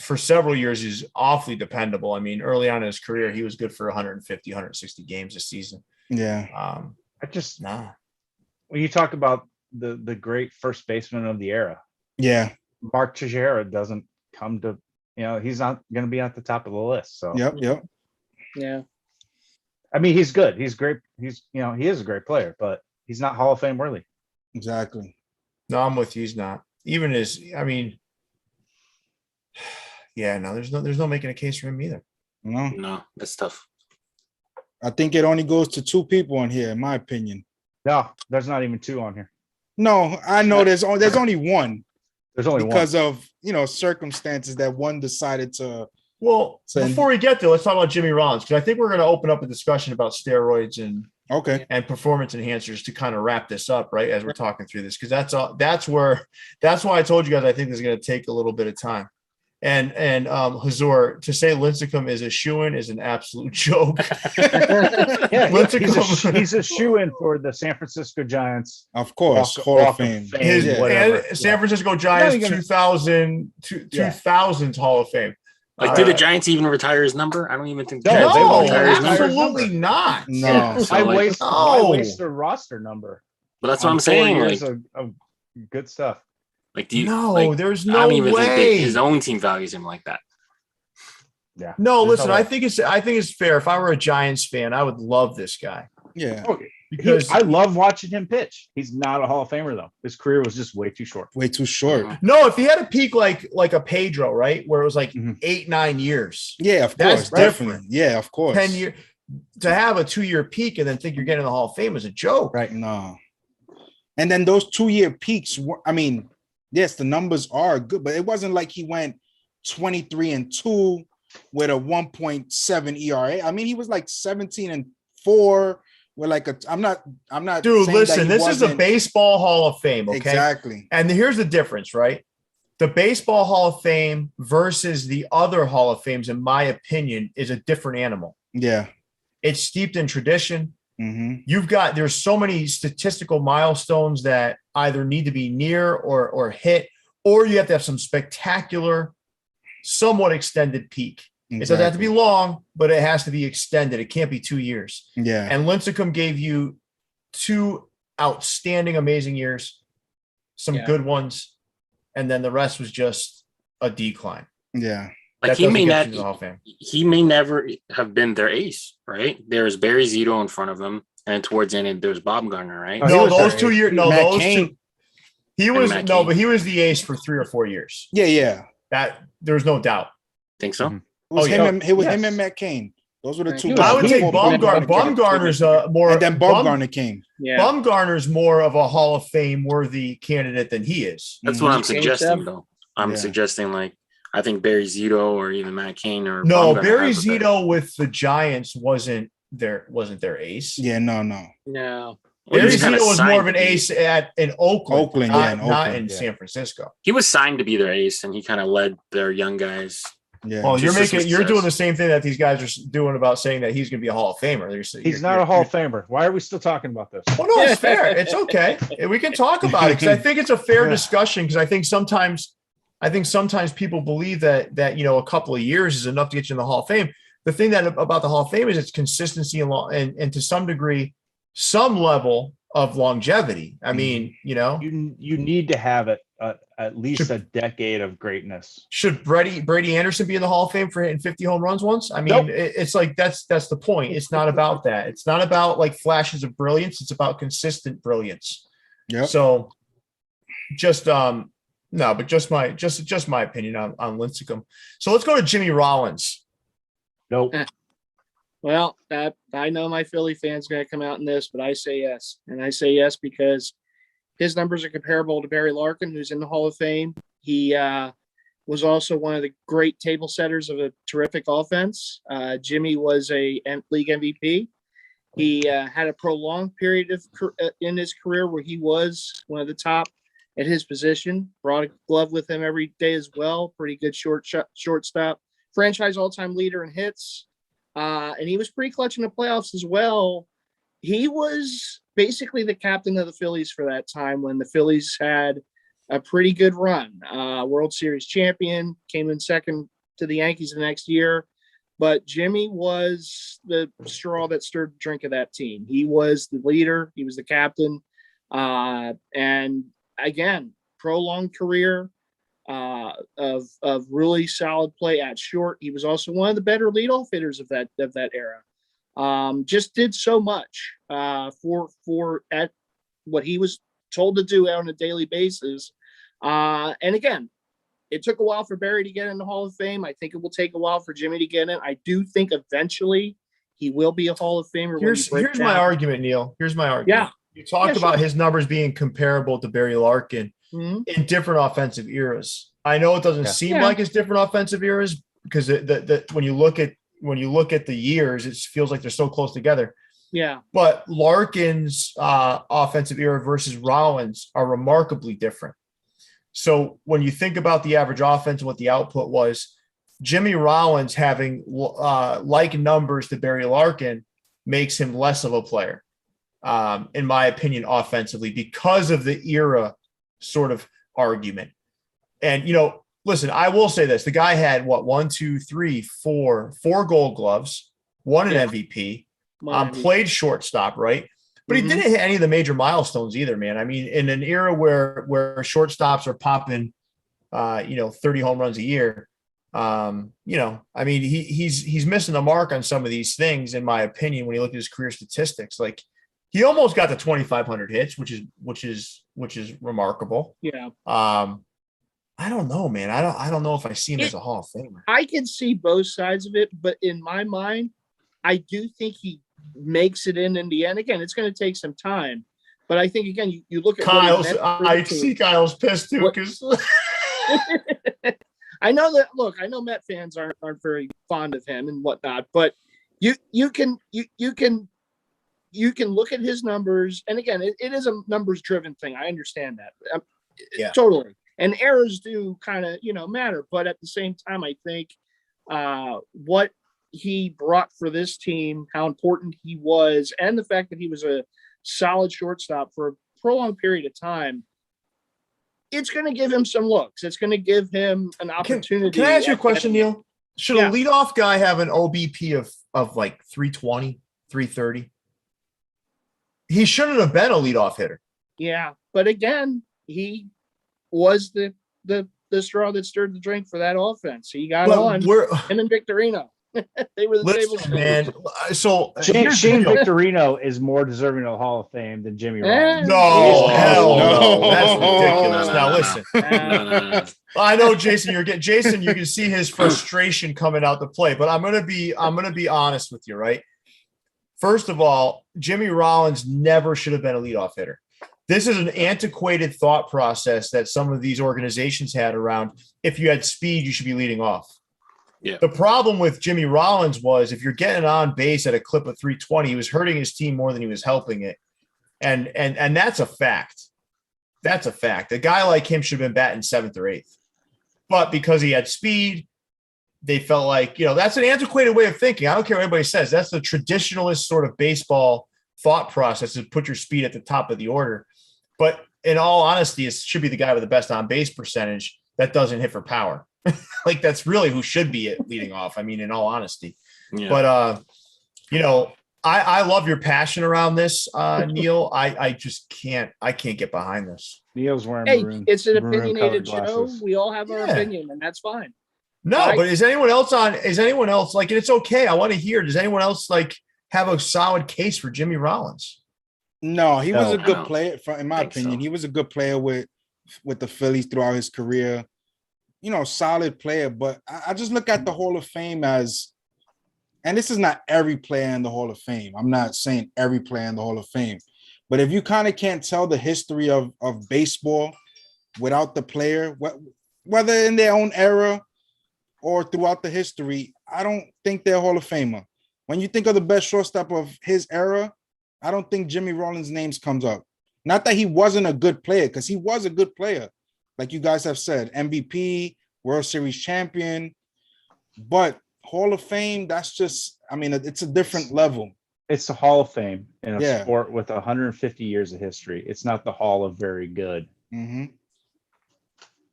For several years, he's awfully dependable. I mean, early on in his career, he was good for 150, 160 games a season. Yeah. I just Nah. when you talk about the great first baseman of the era, Yeah. Mark Teixeira doesn't come to, he's not going to be at the top of the list. So Yep. Yeah. I mean, he's good. He's great. He is a great player, but he's not Hall of Fame worthy. Exactly. No, I'm with you. He's not. Even yeah, no, there's no making a case for him either. No. No, that's tough. I think it only goes to two people in here, in my opinion. No, there's not even two on here. No, I know there's only one There's only because of circumstances that one decided to. Well, So- before we get there, let's talk about Jimmy Rollins, because I think we're going to open up a discussion about steroids Okay. and performance enhancers to kind of wrap this up, right? As we're talking through this, because that's why I told you guys I think this is going to take a little bit of time. And Hazor, to say Lincecum is a shoo-in is an absolute joke. Yeah, Lincecum- he's a shoe-in for the San Francisco Giants. Of course. Walk- Hall Walk of Fame. His Yeah. whatever. and San Francisco No, Giants you're gonna- 2000s Hall of Fame. Like, did the Giants even retire his number? I don't even think. No, Giants they ever won't retire his number. absolutely not. No. So, Why like, waste their roster number? but that's what on I'm 4 saying. years Like, of good stuff. do you? No, like, there's I no don't even think way. his own team values him like that. Yeah. No, There's listen, way. I think it's fair. If I were a Giants fan, I would love this guy Yeah. Oh, because I love watching him pitch. He's not a Hall of Famer though. His career was just way too short. Way too short. no, if he had a peak like a Pedro, right, where it was like Mhm. 8-9 years, Yeah, of That's course. Definitely. Yeah, of course. 10 years, to have a 2-year peak and then think you're getting in the Hall of Fame is a joke. Right. No. And then those 2-year peaks were, yes, the numbers are good, but it wasn't like he went 23-2 with a 1.7 ERA. I mean, he was like 17-4 with like I'm not Dude, saying that listen, he this is the wasn't- Baseball Hall of Fame, okay? Exactly. And here's the difference, right? The Baseball Hall of Fame versus the other Hall of Fames, in my opinion, is a different animal. Yeah. It's steeped in tradition. Mm-hmm. There's so many statistical milestones that either need to be near or hit, or you have to have some spectacular, somewhat extended peak. It doesn't have to be long, but it has to be extended. It can't be 2 years. Yeah. And Lincecum gave you 2 outstanding, amazing years, some Yeah. good ones, and then the rest was just a decline. Yeah. Like, That he doesn't may get not. you to the Hall of Fame. He may never have been their ace, right? There's Barry Zito in front of him, and towards the end there's Bob Gardner, right? Oh, he No, was those their 2 ace. years. No, Matt those Cain. 2. He was Matt no, Cain. but he was the ace for 3 or 4 years. Yeah. That there's no doubt. Think so? Mhm. It was Oh, him yeah. and it was Yes. him and Matt Cain. Those were the Right. two. He guys I would was- take before Bumgarner's more. and then Bumgarner came. Yeah. Bumgarner's more of a Hall of Fame worthy candidate than he is. That's what I'm Change suggesting, them? though. I'm Yeah. suggesting, like, I think Barry Zito or even Matt Cain or No, Bumgarner Barry has a better- Zito with the Giants wasn't their ace. Yeah, no. No. Well, he Barry kinda Zito was signed more of to an be- ace in Oakland, Oakland, not, yeah, in not Oakland, in yeah. San Francisco. He was signed to be their ace, and he kind of led their young guys. Yeah. Well, Just some you're doing the success. same thing that these guys are doing about saying that he's going to be a Hall of Famer. He's not a Hall of Famer. Why are we still talking about this? Oh no, it's fair. It's okay. We can talk about it because I think it's a fair Yeah. discussion. Because I think sometimes people believe that a couple of years is enough to get you in the Hall of Fame. The thing about the Hall of Fame is its consistency and to some degree, some level of longevity. I mean, You need to have it at least a decade of greatness. should Brady Anderson be in the Hall of Fame for hitting 50 home runs once? I mean, Nope. it's like that's the point. It's not about that. It's not about like flashes of brilliance. It's about consistent brilliance. Yep. So just No, but just my opinion on Lincecum. So let's go to Jimmy Rollins. Nope. Well, I know my Philly fans going to come out in this, but I say yes. And I say yes because his numbers are comparable to Barry Larkin, who's in the Hall of Fame. He was also one of the great table setters of a terrific offense. Jimmy was a league MVP. He had a prolonged period in his career where he was one of the top at his position. Brought a glove with him every day as well. Pretty good shortstop. Franchise all-time leader in hits. And he was pretty clutch in the playoffs as well. He was basically the captain of the Phillies for that time when the Phillies had a pretty good run. World Series champion, came in second to the Yankees the next year. But Jimmy was the straw that stirred the drink of that team. He was the leader. He was the captain. And again, prolonged career of really solid play at short. He was also one of the better leadoff hitters of that era. Just did so much for at what he was told to do on a daily basis. And again, it took a while for Barry to get in the Hall of Fame. I think it will take a while for Jimmy to get in. I do think eventually he will be a Hall of Famer. Here's my argument, Neil. Here's my argument. Yeah. You talked about sure. his numbers being comparable to Barry Larkin in different offensive eras. I know it doesn't seem like it's different offensive eras because when you look at the years, it feels like they're so close together. Yeah. But Larkin's offensive era versus Rollins are remarkably different. So when you think about the average offense and what the output was, Jimmy Rollins having like numbers to Barry Larkin makes him less of a player, in my opinion, offensively because of the era sort of argument. And, listen, I will say this. The guy had four Gold Gloves, won an MVP, played shortstop, right? But he didn't hit any of the major milestones either, man. I mean, in an era where shortstops are popping, 30 home runs a year, I mean, he's missing the mark on some of these things, in my opinion, when you look at his career statistics. Like, he almost got to 2,500 hits, which is remarkable. Yeah. I don't know, man. I don't know if I see him as a Hall of Famer. I can see both sides of it, but in my mind, I do think he makes it in the end. Again, it's going to take some time, but I think again, you look at Kyle's. I see Kyle's pissed too because I know that. Look, I know Met fans aren't very fond of him and whatnot, but you can look at his numbers, and again, it is a numbers driven thing. I understand that. Totally. And errors do kind of, matter. But at the same time, I think what he brought for this team, how important he was, and the fact that he was a solid shortstop for a prolonged period of time, it's going to give him some looks. It's going to give him an opportunity. Can I ask you a question, Neil? Should a leadoff guy have an OBP of like 320, 330? He shouldn't have been a leadoff hitter. Yeah. But again, he was the straw that stirred the drink for that offense. He got him and Victorino. They were the table man. So Shane Victorino is more deserving of the Hall of Fame than Jimmy Rollins. No, hell no. That's ridiculous. Now listen. No. I know Jason, you can see his frustration coming out to play, but I'm gonna be honest with you, right? First of all, Jimmy Rollins never should have been a leadoff hitter. This is an antiquated thought process that some of these organizations had around if you had speed, you should be leading off. Yeah. The problem with Jimmy Rollins was if you're getting on base at a clip of 320, he was hurting his team more than he was helping it. And that's a fact. That's a fact. A guy like him should have been batting 7th or 8th. But because he had speed, they felt like, that's an antiquated way of thinking. I don't care what anybody says. That's the traditionalist sort of baseball thought process, to put your speed at the top of the order. But in all honesty, it should be the guy with the best on base percentage that doesn't hit for power. Like, that's really who should be leading off. I mean, in all honesty. Yeah. But, I love your passion around this, Neil. I just can't get behind this. Neil's wearing maroon. It's an opinionated show. We all have our opinion, and that's fine. No, but is anyone else like, and it's okay. I want to hear, does anyone else like have a solid case for Jimmy Rollins? No, he was a good player. In my opinion, he was a good player with with the Phillies throughout his career. You know, solid player, but I just look at the Hall of Fame as, and this is not every player in the Hall of Fame. I'm not saying every player in the Hall of Fame, but if you kind of can't tell the history of baseball without the player, whether in their own era or throughout the history, I don't think they're a Hall of Famer. When you think of the best shortstop of his era, I don't think Jimmy Rollins' names comes up. Not that he wasn't a good player, because he was a good player. Like you guys have said, MVP, World Series champion, but Hall of Fame, that's just, I mean, it's a different level. It's the Hall of Fame in a Yeah. sport with 150 years of history. It's not the Hall of Very Good. Mm-hmm.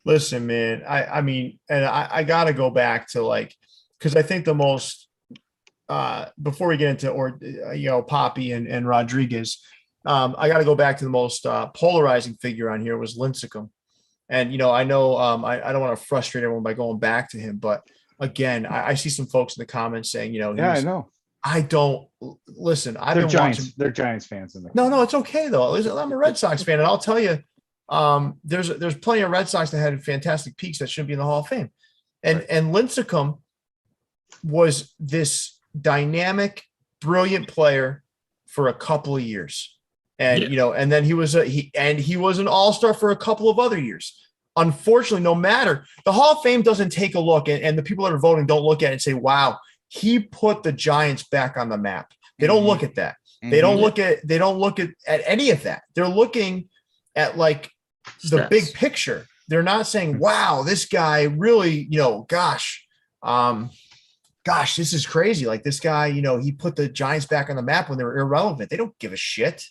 Listen, man, I mean, and I got to go back to like, because I think the most, before we get into, Poppy and Rodriguez, I got to go back to the most polarizing figure on here was Lincecum. And, I know I don't want to frustrate everyone by going back to him, but again, I see some folks in the comments saying, I know. I don't listen. I've They're been Giants. watching. They're Giants fans in there. No, it's okay though. Listen, I'm a Red Sox fan, and I'll tell you, there's plenty of Red Sox that had fantastic peaks that should be in the Hall of Fame, and Lincecum was this dynamic, brilliant player for a couple of years, and and then he was an all-star for a couple of other years. Unfortunately, no matter, the Hall of Fame doesn't take a look, and the people that are voting don't look at it and say, "Wow, he put the Giants back on the map." They don't look at that. They don't look at any of that. They're looking at like the big picture. They're not saying, "Wow, this guy really, gosh, this is crazy." Like this guy, he put the Giants back on the map when they were irrelevant. They don't give a shit.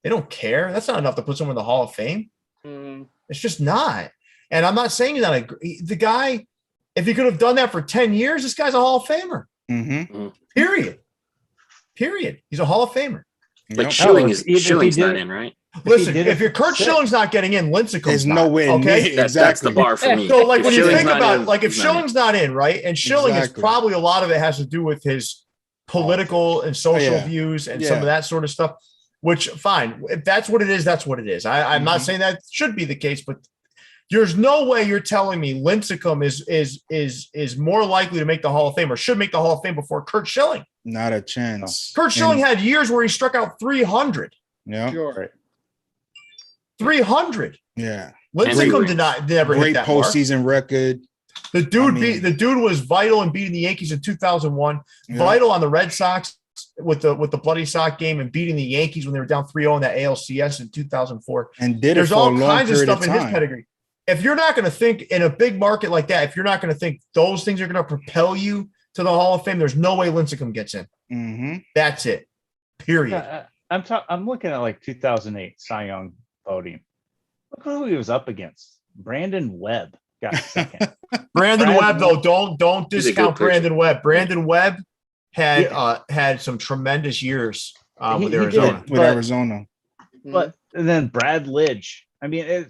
They don't care. That's not enough to put someone in the Hall of Fame. It's just not. And I'm not saying that the guy, if he could have done that for 10 years, this guy's a Hall of Famer. Period. He's a Hall of Famer. Like Schilling's not in, right? Listen, if your Kurt Schilling's not getting in, Lincecum's there's not. no way. Okay, that's the bar for me. So, like when you Schilling's think not about, in, like if Schilling's not in, right, and Schilling is probably a lot of it has to do with his political and social views and some of that sort of stuff. Which fine, if that's what it is, that's what it is. I'm not saying that should be the case, but there's no way you're telling me Lincecum is more likely to make the Hall of Fame or should make the Hall of Fame before Kurt Schilling. Not a chance. Kurt Schilling had years where he struck out 300. Yeah. Sure. 300. Yeah. Lincecum never hit that postseason record. The dude was vital in beating the Yankees in 2001. Yeah. Vital on the Red Sox with the bloody sock game and beating the Yankees when they were down 3-0 in that ALCS in 2004. And there's all kinds of stuff in his pedigree. If you're not going to think in a big market like that, if you're not going to think those things are going to propel you to the Hall of Fame, there's no way Lincecum gets in. That's it. Period. I'm looking at like 2008 Cy Young voting. Look who he was up against. Brandon Webb got second. Brandon Webb, though, don't discount Brandon Webb. Brandon Webb had some tremendous years with Arizona. Arizona. But and then Brad Lidge. I mean,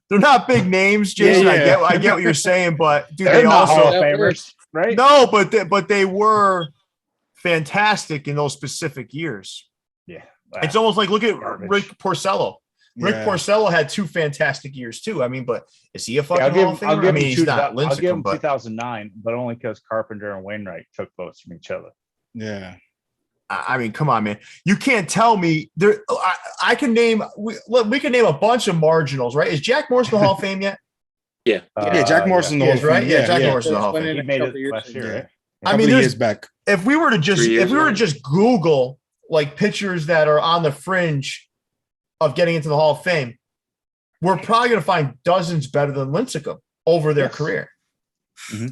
they're not big names, Jason. Yeah. I get what you're saying, but dude, they're they not also Hall of Famers, right? No, but they were fantastic in those specific years. Yeah, it's almost like look at garbage. Rick Porcello. Rick Porcello had 2 fantastic years too. I mean, but is he a fucking Hall of Famer? I mean, he's not Lincecum, I'll give him 2009, but only because Carpenter and Wainwright took votes from each other. Yeah. I mean, come on, man. You can't tell me there. I can name. We can name a bunch of marginals, right? Is Jack Morrison the Hall of Fame yet? Yeah. Jack Morrison the Hall of Fame. Right? Yeah, Jack Morrison the Hall of Fame. He made it last year, right? I mean, years back. If we were to just Google like pitchers that are on the fringe of getting into the Hall of Fame, we're probably going to find dozens better than Lincecum over their career.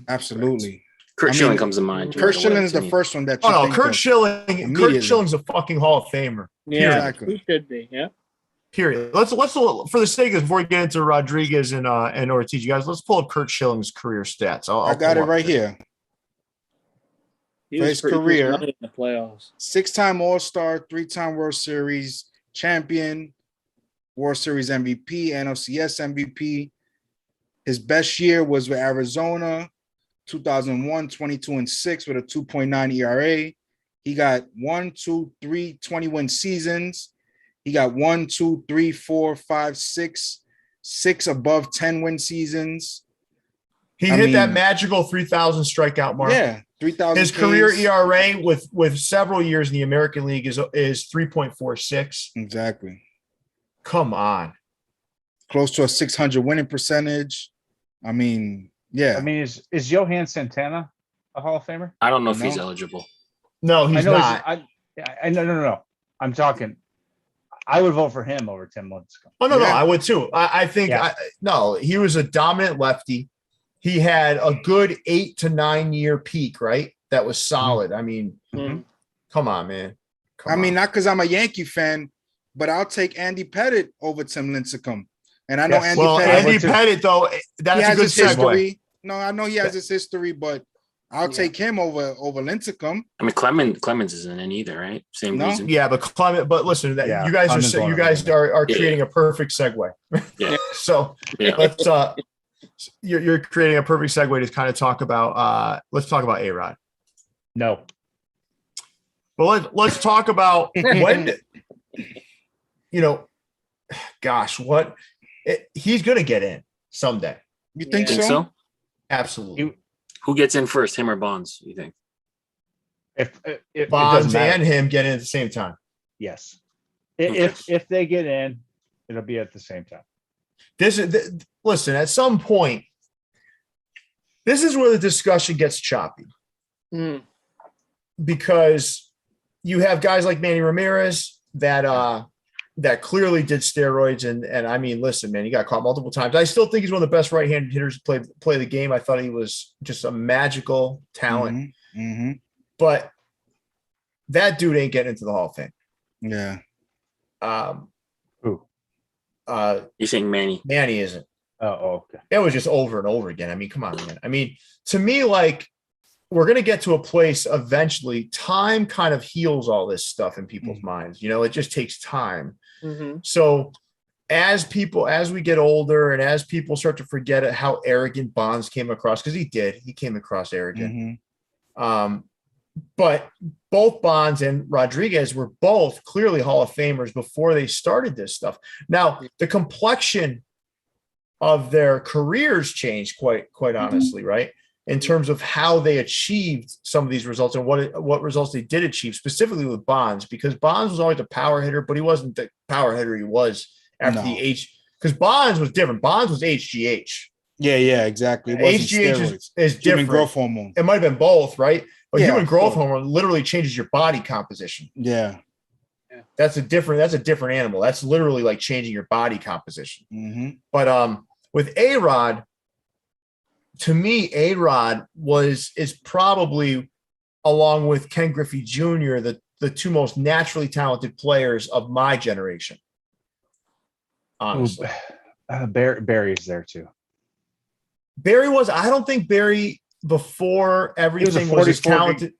Absolutely. Kurt Schilling comes to mind. Kurt Schilling is the first one that. Kurt Schilling's a fucking Hall of Famer. Yeah, exactly. He should be. Yeah. Period. Let's for the sake of before we get into Rodriguez and Ortiz, you guys, let's pull up Kurt Schilling's career stats. I got it right here. For his career in the playoffs. 6-time All-Star, 3-time World Series champion, World Series MVP, NLCS MVP. His best year was with Arizona, 2001, 22-6 with a 2.9 ERA. He got 20 win seasons. He got 1, 2, 3, 4, 5, 6 above 10 win seasons. He I hit that mean, magical 3,000 strikeout mark. Yeah, 3,000. His career ERA with several years in the American League is 3.46. Exactly. Come on. Close to a 600 winning percentage. I mean, yeah. I mean, is Johan Santana a Hall of Famer? I don't know if he's No. eligible. No, I he's know not. I no. I'm talking. I would vote for him over Tim Lincecum. Oh, no, Yeah. I would too. I think, Yeah. no, he was a dominant lefty. He had a good 8 to 9 year peak, right? That was solid. I mean, Mhm. come on, man. Come I mean, on. not because I'm a Yankee fan, but I'll take Andy Pettit over Tim Lincecum. And I know Yes. Andy Well, Pettit. Andy would too. Pettit, though, He that's a has good his segue. history. No, I know he has his history, but I'll Yeah. take him over Lincecum. I mean, Clemens isn't in either, right? Same No. reason. Yeah, but Clement, but listen, Yeah, you guys Clemens are won't you guys remember. are Yeah. creating a perfect segue. Yeah. So Yeah. let's you're creating a perfect segue to kind of talk about let's talk about A-Rod. No. Well, let's talk about when, gosh, he's going to get in someday. You think Think so? so? Absolutely. Who gets in first, him or Bonds? You think? If it Bonds doesn't matter. and him get in at the same time. Yes. Okay. If they get in, it'll be at the same time. Listen, at some point, this is where the discussion gets choppy Mhm. because you have guys like Manny Ramirez that clearly did steroids. And I mean, listen, man, he got caught multiple times. I still think he's one of the best right-handed hitters to play the game. I thought he was just a magical talent, Mhm. but that dude ain't getting into the Hall of Fame. Yeah. Who? You're saying Manny? Manny isn't. Oh, okay. It was just over and over again. I mean, come on, man. I mean, to me, like, we're going to get to a place eventually. Time kind of heals all this stuff in people's minds. It just takes time. Mhm. So as we get older and as people start to forget how arrogant Bonds came across, because he came across arrogant. Mhm. But both Bonds and Rodriguez were both clearly Hall of Famers before they started this stuff. Now, the complexion of their careers changed quite honestly, right? In terms of how they achieved some of these results and what results they did achieve, specifically with Bonds, because Bonds was always a power hitter, but he wasn't the power hitter he was after the H. Because Bonds was different. Bonds was HGH. Yeah, exactly. It wasn't HGH steroids. is Human different. growth hormone. It might have been both, right? But Yeah, human of growth course. hormone literally changes your body composition. Yeah. That's a different animal. That's literally like changing your body composition. Mhm. But with A-Rod, to me, A-Rod is probably, along with Ken Griffey Jr., the two most naturally talented players of my generation. Honestly. Barry's there too. Barry I don't think Barry before everything was as 40-40. talented.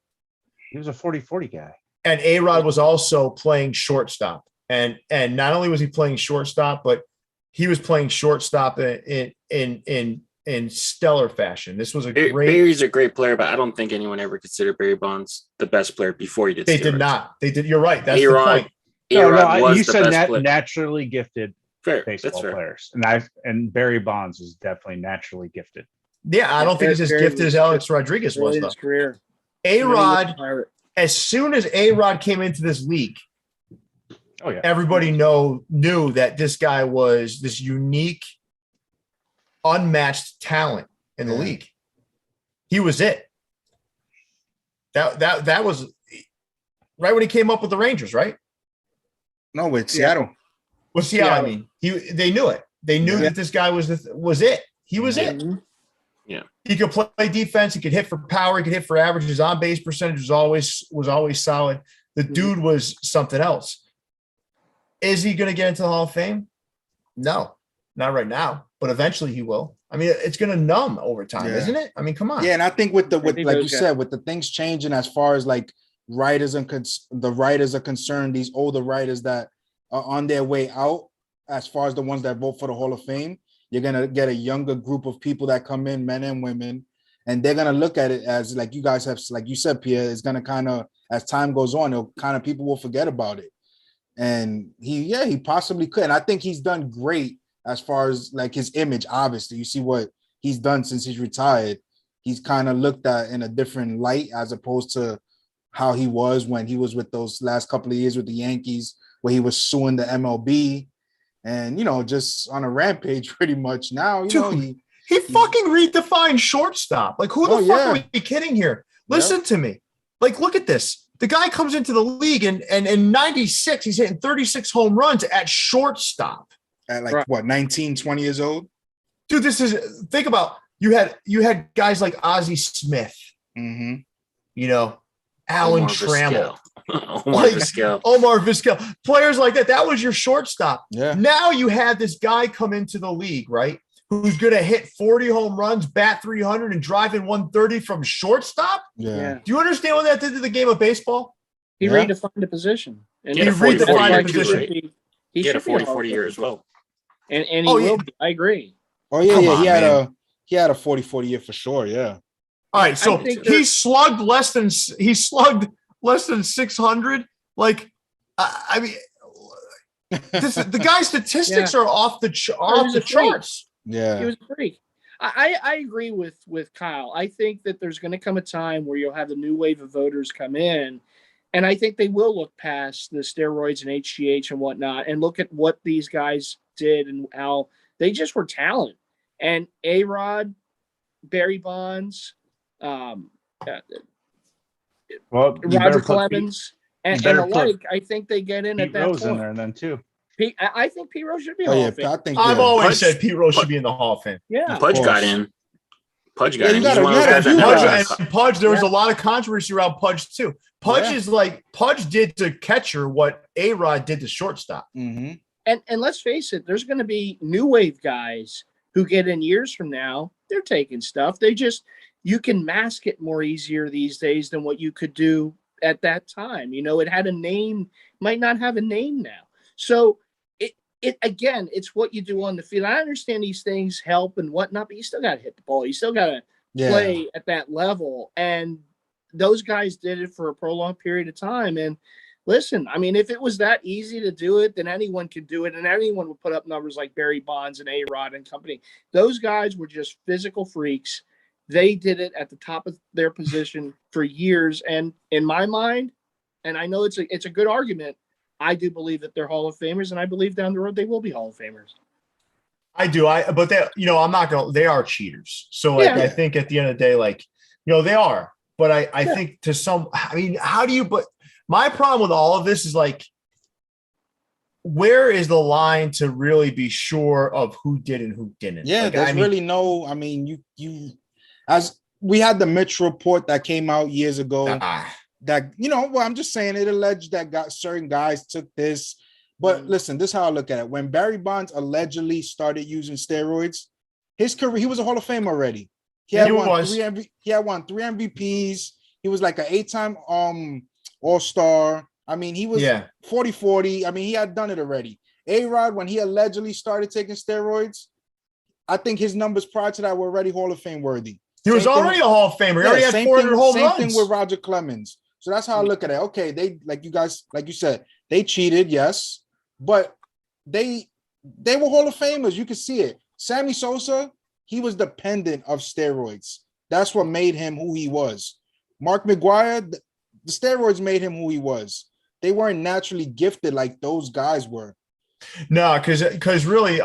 He was a 40-40 guy. And A-Rod was also playing shortstop. And not only was he playing shortstop, but he was playing shortstop in stellar fashion. This was a great. Barry's a great player, but I don't think anyone ever considered Barry Bonds the best player before he did. They steroids. did not. They did. You're right. That's A-Rod, the point. A-Rod was you the said best player. naturally gifted Fair. baseball That's fair. players, and Barry Bonds is definitely naturally gifted. Yeah, I don't think he's as Barry gifted was as Alex just Rodriguez was, Early in though. his career. A-Rod, Pirate. as soon as A-Rod came into this league, Oh yeah. everybody knew that this guy was this unique, unmatched talent in the Yeah. league. He was it. That was right when he came up with the Rangers, right? No, with Seattle. Well, Seattle, I mean, they knew it. They knew that this guy was it. He was it. Mhm. He could play defense. He could hit for power. He could hit for average. His on base percentage was always solid. The dude was something else. Is he going to get into the Hall of Fame? No, not right now, but eventually he will. I mean, it's going to numb over time, Yeah. isn't it? I mean, come on. Yeah, and I think with I think like you those guys- said, with the things changing as far as like writers and the writers are concerned, these older writers that are on their way out, as far as the ones that vote for the Hall of Fame, you're gonna get a younger group of people that come in, men and women, and they're gonna look at it as like you guys have, like you said, Pierre, it's gonna kind of, as time goes on, it'll kind of, people will forget about it. And he possibly could. And I think he's done great as far as like his image. Obviously, you see what he's done since he's retired. He's kind of looked at in a different light as opposed to how he was when he was with those last couple of years with the Yankees, where he was suing the MLB and, just on a rampage pretty much. Now, he fucking redefined shortstop. Like, who the fuck are we kidding here? Listen to me. Like, look at this. The guy comes into the league and in 96, he's hitting 36 home runs at shortstop. At like what, 19, 20 years old? Dude, think about, you had guys like Ozzie Smith, Mm-hmm. Alan Omar Trammell. Omar Omar Vizquel. Players like that. That was your shortstop. Yeah. Now you have this guy come into the league, right? Who's going to hit 40 home runs, bat 300, and drive in 130 from shortstop? Yeah. Do you understand what that did to the game of baseball? He redefined the position. And He had a 40-40 the position. right? He had a 40-40 year as well. And he will be. I agree. Oh, yeah, Come yeah. on, He had a 40-40 year for sure, yeah. All right, so think slugged less than 600. Like, I mean, the guy's statistics are off the charts. Yeah. He was a freak. I agree with Kyle. I think that there's going to come a time where you'll have the new wave of voters come in, and I think they will look past the steroids and HGH and whatnot and look at what these guys did and how they just were talent. And A-Rod, Barry Bonds, Roger Clemens, and the like. I think they get in at that Rose point. in there then too. I think Pete Rose should be. I've always said Pete Rose should be in the Hall of Fame. Yeah, Pudge got in. Pudge got in. you He's one of those gotta guys that do never that. got- Pudge, there was a lot of controversy around Pudge too. Pudge Yeah. is like Pudge did to catcher what A-Rod did to shortstop. Mm-hmm. and let's face it, there's going to be new wave guys who get in years from now. They're taking stuff. You can mask it more easier these days than what you could do at that time. It had a name, might not have a name now. So it again, it's what you do on the field. I understand these things help and whatnot, but you still got to hit the ball. You still got to play at that level. And those guys did it for a prolonged period of time. And listen, I mean, if it was that easy to do it, then anyone could do it. And anyone would put up numbers like Barry Bonds and A-Rod and company. Those guys were just physical freaks. They did it at the top of their position for years. And in my mind, and I know it's a good argument, I do believe that they're Hall of Famers, and I believe down the road they will be Hall of Famers. I do. But I'm not going to, they are cheaters. So I think at the end of the day, they are, but I think how do you, but my problem with all of this is where is the line to really be sure of who did and who didn't? Yeah. Really no, you as we had the Mitch report that came out years ago, that, I'm just saying it alleged that certain guys took this. But listen, this is how I look at it. When Barry Bonds allegedly started using steroids, his career, he was a Hall of Fame already. He had won 3 MVPs. He was like an 8-time All-Star. He was 40-40. He had done it already. A-Rod, when he allegedly started taking steroids, I think his numbers prior to that were already Hall of Fame worthy. He was already a Hall of Famer. He already had 400 home runs. Same thing with Roger Clemens. So that's how I look at it. Okay, they like you said, they cheated, yes, but they were Hall of Famers. You could see it. Sammy Sosa, he was dependent of steroids. That's what made him who he was. Mark McGwire, the steroids made him who he was. They weren't naturally gifted like those guys were. No, because really,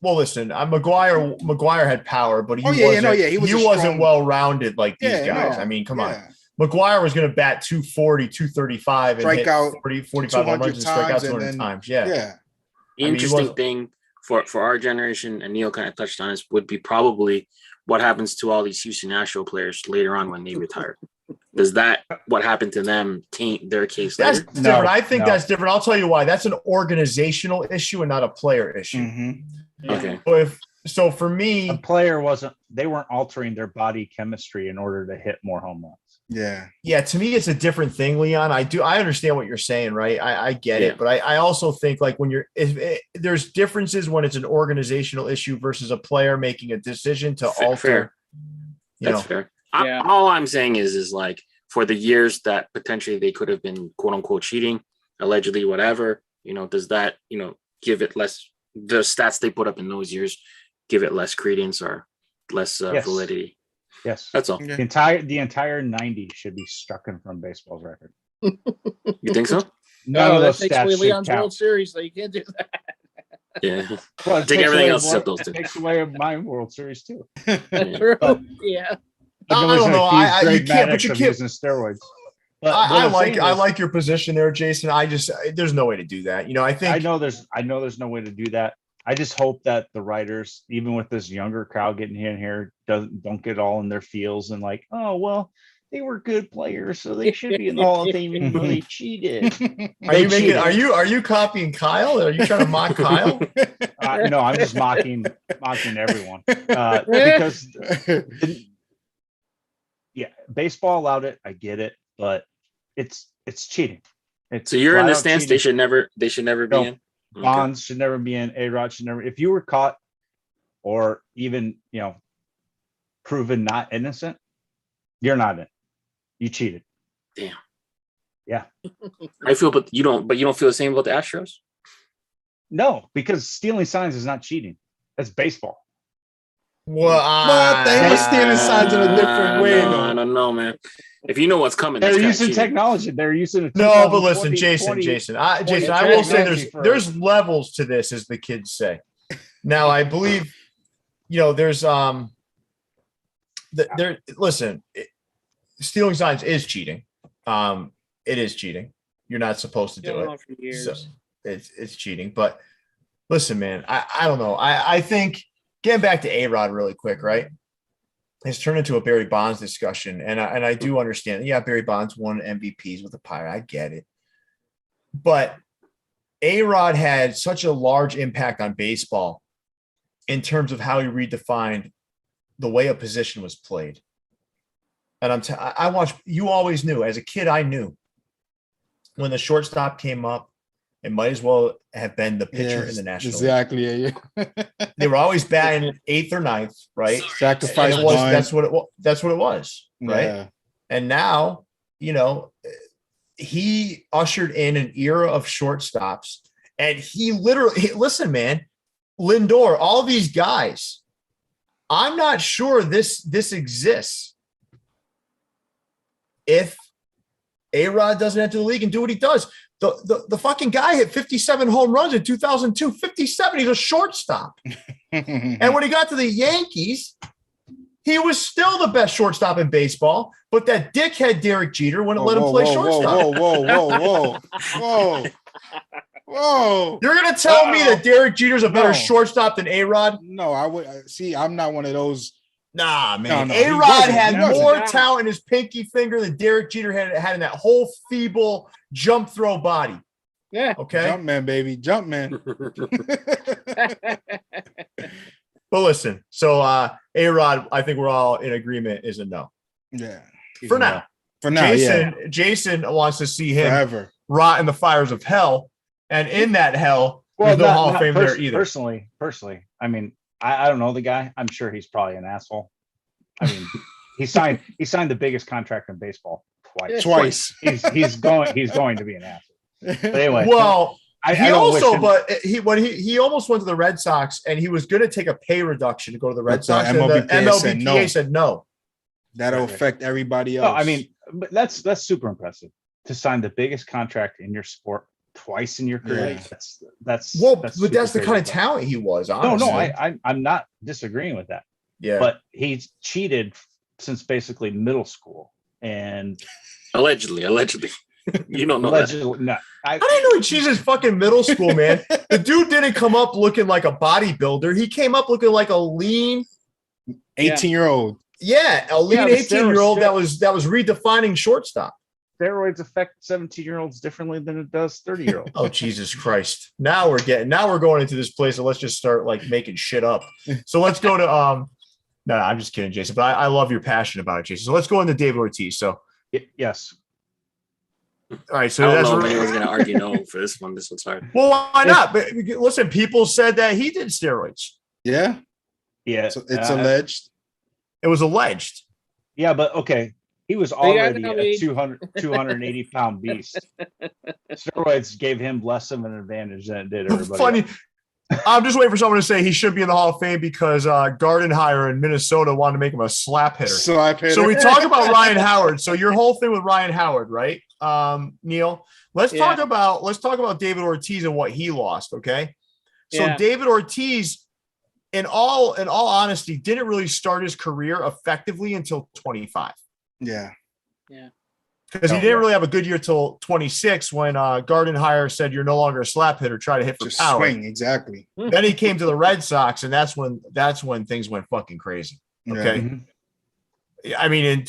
listen, McGwire had power, but he wasn't well rounded like these guys. No, come on. McGwire was going to bat 240, 235 and strike hit out 45 home runs and strike out 200 times. Yeah. Interesting thing for our generation, and Neil kind of touched on this, would be probably what happens to all these Houston Astro players later on when they retire. Does what happened to them taint their case? That's later? different. I think that's different. I'll tell you why. That's an organizational issue and not a player issue. Mm-hmm. Okay. So for me, a player they weren't altering their body chemistry in order to hit more home runs. Yeah. To me, it's a different thing, Leon. I understand what you're saying, right? I get it, but I also think when there's differences when it's an organizational issue versus a player making a decision to alter. Fair. That's fair. All I'm saying is for the years that potentially they could have been quote unquote cheating, allegedly, whatever, does that, give it less, the stats they put up in those years, give it less credence or less Yes. validity? Yes. That's all. Yeah. The entire 90 should be stricken from baseball's record. You think so? None of that those takes away stats should Leon's World count. Series, so you can't do that. Yeah. Well, it Take takes everything away else more- except those two. it takes away my World Series too. True. But- Yeah. I Nobody's don't gonna know. accuse You Greg can't, but Maddux you of can't. using steroids. But what I I'm like saying I is, like your position there, Jason. There's no way to do that. I think I know there's no way to do that. I just hope that the writers, even with this younger crowd getting in here, don't get all in their feels and like, oh well, they were good players, so they should be in the Hall of Fame even though they cheated. Are you copying Kyle? Are you trying to mock Kyle? No, I'm just mocking everyone because baseball allowed it. I get it, but it's cheating. So you're in the flat out stance cheating. they should never be No. in. Okay. Bonds should never be in. A-Rod should never. If you were caught or even proven not innocent, you're not in. You cheated. Damn. Yeah. I feel, but you don't feel the same about the Astros? No, because stealing signs is not cheating. That's baseball. Well, But they were stealing signs in a different way, No, though. I don't know, man. If you know what's coming, that's They're kinda using cheating. technology. They're using it. No, but listen, Jason, I will say there's levels to this, as the kids say. Now, I believe, there's listen, stealing signs is cheating. It is cheating. You're not supposed to do Going it. on for years. So it's cheating. But listen, man, I don't know. I think getting back to A-Rod really quick, right? It's turned into a Barry Bonds discussion. And I do understand. Yeah, Barry Bonds won MVPs with the Pirate. I get it. But A-Rod had such a large impact on baseball in terms of how he redefined the way a position was played. And I watched, you always knew, as a kid, I knew when the shortstop came up, it might as well have been the pitcher in the National League. Exactly. Yeah. They were always batting eighth or ninth, right? Sacrifice. And that's what it was, right? Yeah. And now, he ushered in an era of shortstops, and he literally, listen, man, Lindor, all these guys, I'm not sure this exists if A-Rod doesn't enter the league and do what he does. The fucking guy hit 57 home runs in 2002. 57. He's a shortstop. And when he got to the Yankees, he was still the best shortstop in baseball. But that dickhead Derek Jeter wouldn't let him play shortstop. Whoa. You're going to tell me that Derek Jeter's a better No. shortstop than A-Rod? No, I would see. I'm not one of those. Nah, man. No, he A-Rod wasn't. had He wasn't. more talent in his pinky finger than Derek Jeter had in that whole feeble jump throw body. Yeah. Okay. Jump man, baby. Jump man. But listen, so A-Rod, I think we're all in agreement, is a no. Yeah. For now. For now, yeah. Jason wants to see him Forever. rot in the fires of hell. And in that hell, there's no Hall of Fame there either. Personally, I mean, I don't know the guy. I'm sure he's probably an asshole. I mean, he signed the biggest contract in baseball twice. He's going to be an asshole. But anyway, Well, he almost went to the Red Sox, and he was going to take a pay reduction to go to the Red But the Sox. And the MLBPA MLBPA said no. That'll affect everybody else. no, I mean, but that's super impressive to sign the biggest contract in your sport twice in your career. Yeah. That's But super that's the kind of crazy. talent he was. No, Honestly. I'm not disagreeing with that. Yeah. But he's cheated since basically middle school, and Allegedly. You don't know that. allegedly, no, I didn't know he cheated his fucking middle school, man. The dude didn't come up looking like a bodybuilder. He came up looking like a lean, 18-year-old. a lean Yeah, the 18-year-old steroids- that was redefining shortstop. steroids affect 17-year-olds differently than it does 30-year-olds. Oh, Jesus Christ. Now we're going into this place, and let's just start like making shit up. So let's go to no, I'm just kidding, Jason. But I love your passion about it, Jason. So let's go into David Ortiz. So Yes. all right, so I don't that's know if anyone's going to argue no for this one. This one's hard. well, why not? But listen, people said that he did steroids. Yeah. Yeah. So it's alleged. It was alleged. Yeah, but okay. He was They got already no a age. 280-pound beast. Steroids gave him less of an advantage than it did everybody Funny. else. I'm just waiting for someone to say he should be in the Hall of Fame because Gardenhire in Minnesota wanted to make him a slap hitter. Slap hitter. So we talk about Ryan Howard. So your whole thing with Ryan Howard, right? Neil, let's talk about David Ortiz and what he lost. Okay. So Yeah. David Ortiz, in all honesty, didn't really start his career effectively until 25. Yeah. Because he didn't really have a good year till 26 when Gardenhire said you're no longer a slap hitter, try to hit for Just power. swing. Exactly. Then he came to the Red Sox, and that's when things went fucking crazy. Okay. Mhm. I mean,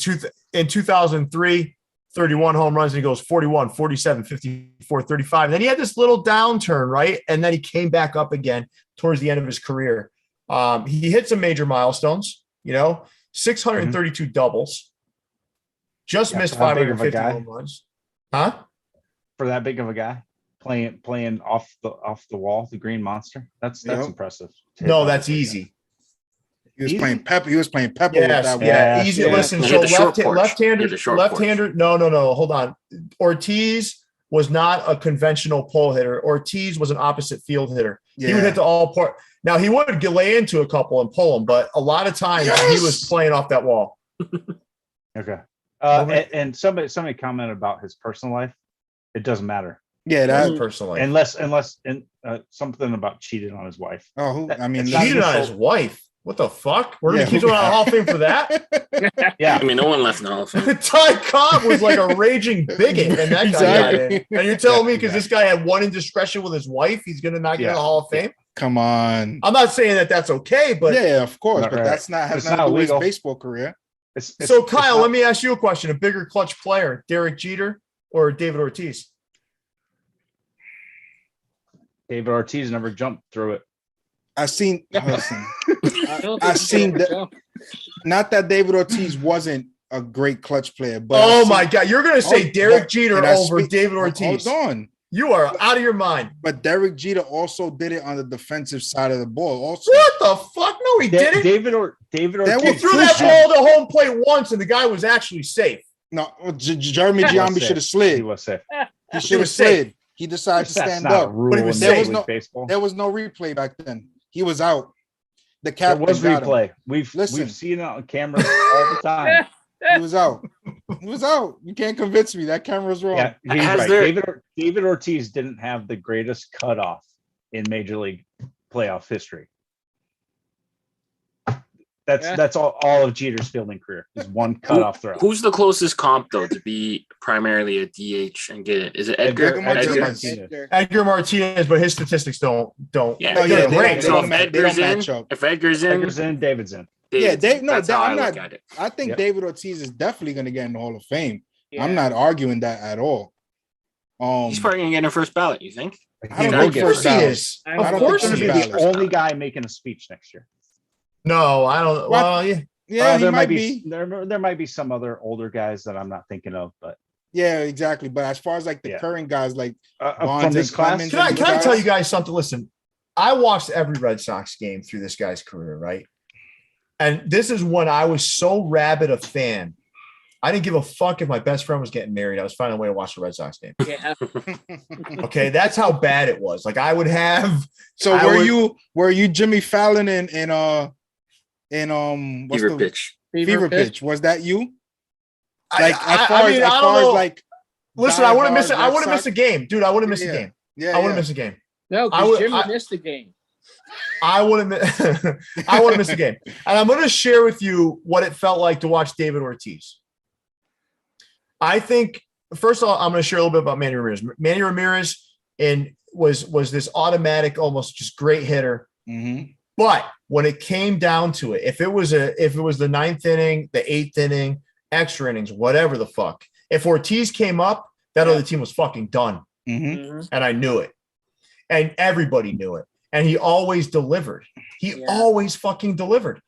in 2003, 31 home runs, and he goes 41, 47, 54, 35. And then he had this little downturn, right? And then he came back up again towards the end of his career. He hit some major milestones, 632 doubles. Just missed for that big of a 550 guy. home runs. Huh? For that big of a guy playing off the wall, the green monster. That's Yep. impressive. No, that's easy. He was Easy? playing Pepper. He was playing Pepper with Yes, that one. yeah, easy. Yeah. Listen, He so hit the short porch. left-hander, He hit the short porch. left-hander. No. Hold on. Ortiz was not a conventional pull hitter. Ortiz was an opposite field hitter. He would hit the all part. Now he would lay into a couple and pull them, but a lot of times he was playing off that wall. Okay. Over. And somebody commented about his personal life. It doesn't matter Yeah, That's that. personally. unless something about cheating on his wife. Oh, who? I mean, That's Cheated on his wife. What the fuck? We're gonna keep him out of the Hall of Fame for that? Yeah. I mean, no one left in the Hall of Fame. Ty Cobb was like a raging bigot, and that guy got in. Exactly. And you're telling me because this guy had one indiscretion with his wife, he's gonna not get in the Yeah. Hall of Fame? Come on. I'm not saying that that's okay, but Yeah, of course, Right, but right. that's not has It's nothing to not do with his illegal. baseball career. so Kyle, let me ask you a question: a bigger clutch player, Derek Jeter or David Ortiz? David Ortiz never jumped through it. I seen. Listen, I don't I think seen he that- can ever jump. not that David Ortiz wasn't a great clutch player, but Oh my God, you're gonna say Oh, Derek but- Jeter and I over speak- David Ortiz? Hold on. You are out of your mind. But Derek Jeter also did it on the defensive side of the ball. Also, What the fuck? No, he didn't. David That Ortiz He was threw that crucial. ball to home plate once, and the guy was actually safe. no, Jeremy was Giambi safe. should have He slid. was safe. He should have was safe. slid. He decided to That's stand not a up. rule But he in was Major safe. League Baseball. There was no replay back then. He was out. The There captain was got him. replay. We've Listen. seen it on cameras all the time. He was out. He was out. You can't convince me. That camera's wrong. Yeah, he's Has right. there- David Ortiz didn't have the greatest cutoff in Major League playoff history. That's all of Jeter's fielding career is one cutoff throw. Who's the closest comp though to be primarily a DH and get it? Is it Edgar? Edgar Martinez. Edgar Martinez, but his statistics don't. Yeah. Oh, yeah, they're they great. don't- So if they don't Edgar's in, match up. if Edgar's in, Edgar's in, David's in. Yeah, David's in. no, That's how I'm I look not- at it. I think Yep. David Ortiz is definitely going to get in the Hall of Fame. Yeah. I'm not arguing that at all. He's probably gonna get in first ballot. You think? I He don't will think get Of course he ballot. is. I Of don't course He's think he gonna is. be ballot. the only guy making a speech next year. No, I don't. Well, yeah. Yeah, he there might be. there might be some other older guys that I'm not thinking of, but Yeah, exactly. But as far as like the Yeah. current guys, like from Bonds this and class, Clemens Can I tell you guys something? Listen, I watched every Red Sox game through this guy's career, right? And this is when I was so rabid a fan. I didn't give a fuck if my best friend was getting married. I was finding a way to watch the Red Sox game. Yeah. Okay, that's how bad it was. Like I would have. So I were you Jimmy Fallon in what's Fever the pitch. fever pitch? Was that you? I- Like I- as far I as mean, as I don't far as know. like Listen, I wouldn't miss it. diehard I Red wouldn't miss Sox- a game, dude. I wouldn't miss a Yeah. game. yeah, I wouldn't yeah. miss a game. No, I because would- Jimmy I- missed the game. I wouldn't. I wouldn't miss a game. And I'm going to share with you what it felt like to watch David Ortiz. I think first of all, I'm going to share a little bit about Manny Ramirez. Manny Ramirez was this automatic, almost just great hitter. Mhm. But when it came down to it, if it was the ninth inning, the eighth inning, extra innings, whatever the fuck, if Ortiz came up, that other team was fucking done. Mhm. Mhm. And I knew it. And everybody knew it. And he always delivered. He Yeah. always fucking delivered.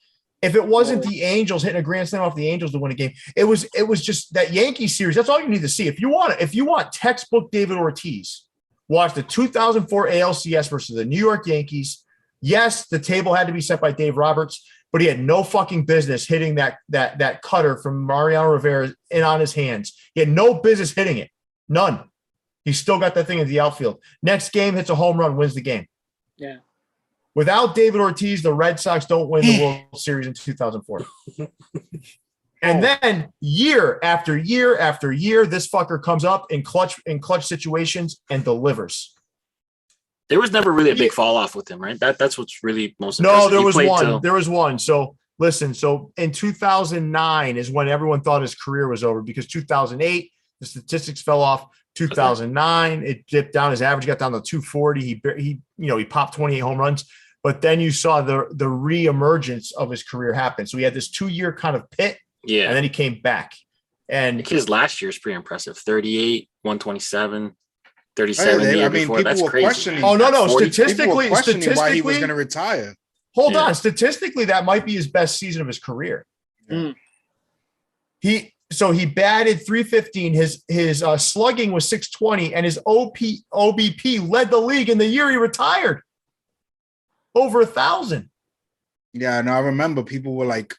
If it wasn't the Angels hitting a grand slam off the Angels to win a game, it was just that Yankee series. That's all you need to see. If you want textbook David Ortiz, watch the 2004 ALCS versus the New York Yankees. Yes, the table had to be set by Dave Roberts, but he had no fucking business hitting that cutter from Mariano Rivera in on his hands. He had no business hitting it. None. He still got that thing in the outfield. Next game, hits a home run, wins the game. Yeah. Without David Ortiz, the Red Sox don't win the World Series in 2004. And then year after year after year, this fucker comes up in clutch situations and delivers. There was never really a big fall off with him, right? That's what's really most No, impressive. there He was played one. till- There was one. So listen, so in 2009 is when everyone thought his career was over because 2008, the statistics fell off. 2009, it dipped down. His average got down to 240. He popped 28 home runs. But then you saw the reemergence of his career happen. So he had this 2-year kind of pit, Yeah. and then he came back. And His last year is pretty impressive. 38, 127, 37 the Hey, year I mean, before. people That's were crazy. questioning- man. oh no, no, 40 People were statistically, questioning why he was going to retire. hold Yeah. on. Statistically, that might be his best season of his career. Mm. He batted 315. His slugging was 620, and his OBP led the league in the year he retired. Over 1,000. Yeah, and I remember people were like,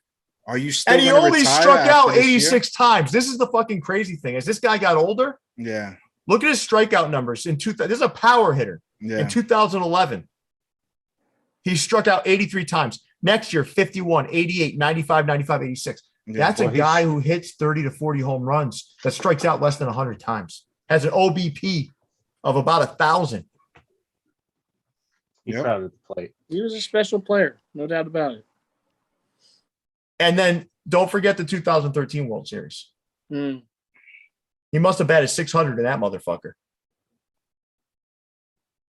"Are you still?" And he gonna only retire struck after out this year?" 86 times. This is the fucking crazy thing. As this guy got older, Yeah, look at his strikeout numbers. This is a power hitter. yeah. In 2011, he struck out 83 times. Next year, 51, 88, 95, 95, 86. Yeah. That's a Well, guy who hits 30 to 40 home runs that strikes out less than 100 times. Has an OBP of about 1,000. He's Yep. proud of the plate. He was a special player, no doubt about it. And then don't forget the 2013 World Series. Mm. He must have batted 600 in that motherfucker.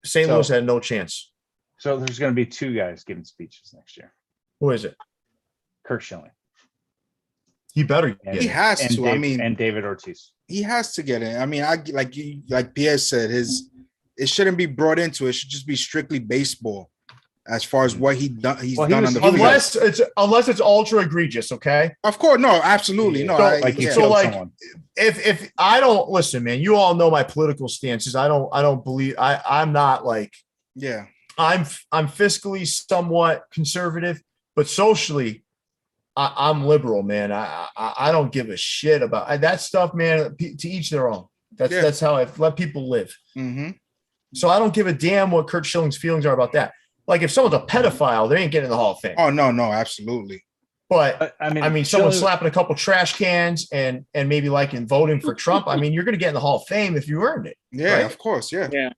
St. So- Louis had no chance. So there's going to be 2 guys giving speeches next year. Who is it? Kurt Schilling. He better And, get He it. has and to. Dave- I mean, and David Ortiz. he has to get it. I mean, like Pierre said, it shouldn't be brought into it. It should just be strictly baseball, as far as what he's done He on was- the he was- field. Unless it's ultra egregious, okay? Of course, no, absolutely, no. So- Like he yeah. so, killed like, someone. If I don't listen, man, you all know my political stances. I don't believe I'm not like Yeah, I'm fiscally somewhat conservative, but socially, I'm liberal, man. I don't give a shit about that stuff, man. To each their own. Yeah. That's how I let people live. hmm So I don't give a damn what Kurt Schilling's feelings are about that. Like if someone's a pedophile, they ain't getting in the Hall of Fame. Oh no, absolutely. But I I mean, someone Schilling- slapping a couple trash cans and maybe like in voting for Trump. I mean, you're going to get in the Hall of Fame if you earned it. Yeah, Right? of course, yeah. Yeah.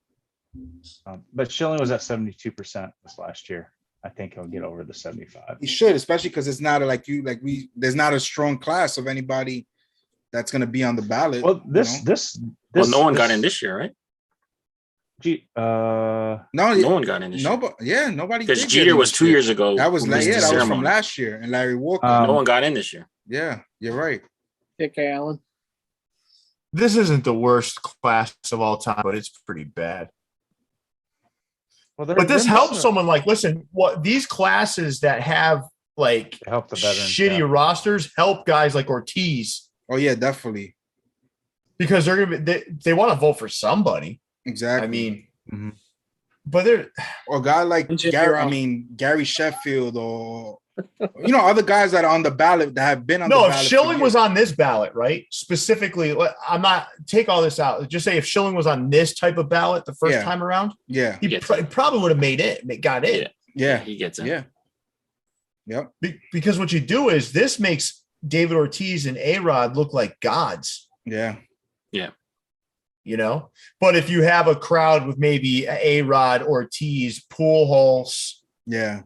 But Schilling was at 72% this last year. I think he'll get over the 75. He should, especially because it's not there's not a strong class of anybody that's going to be on the ballot. Well, you this Well, no one got this- in this year, right? know? No no, one got in this year. nobody. Because did Jeter get in was this 2 year. years ago. That was who like, missed yeah, the that was from ceremony. last year, and Larry Walker. Um, No one got in this year. Yeah, you're right. Dick Allen. This isn't the worst class of all time, but it's pretty bad. Well, But this helps someone like, listen, what these classes that have like help the veterans. shitty yeah. rosters help guys like Ortiz Oh yeah, definitely, because they're going to be, they want to vote for somebody. exactly. I mean, Mhm. but they're, or a guy like Don't you Gary. hear I all- mean, Gary Sheffield, or other guys that are on the ballot that have been on the no, if ballot. for Schilling was years. on this ballot, right? Specifically, I'm not take all this out. Just say if Schilling was on this type of ballot the first Yeah. time around, Yeah, he Gets probably would have made it, got in. yeah, He gets in. yeah. Yep. Because what you do is this makes David Ortiz and A-Rod look like gods, Yeah. you know? But if you have a crowd with maybe A-Rod, Ortiz, Pujols, Yeah.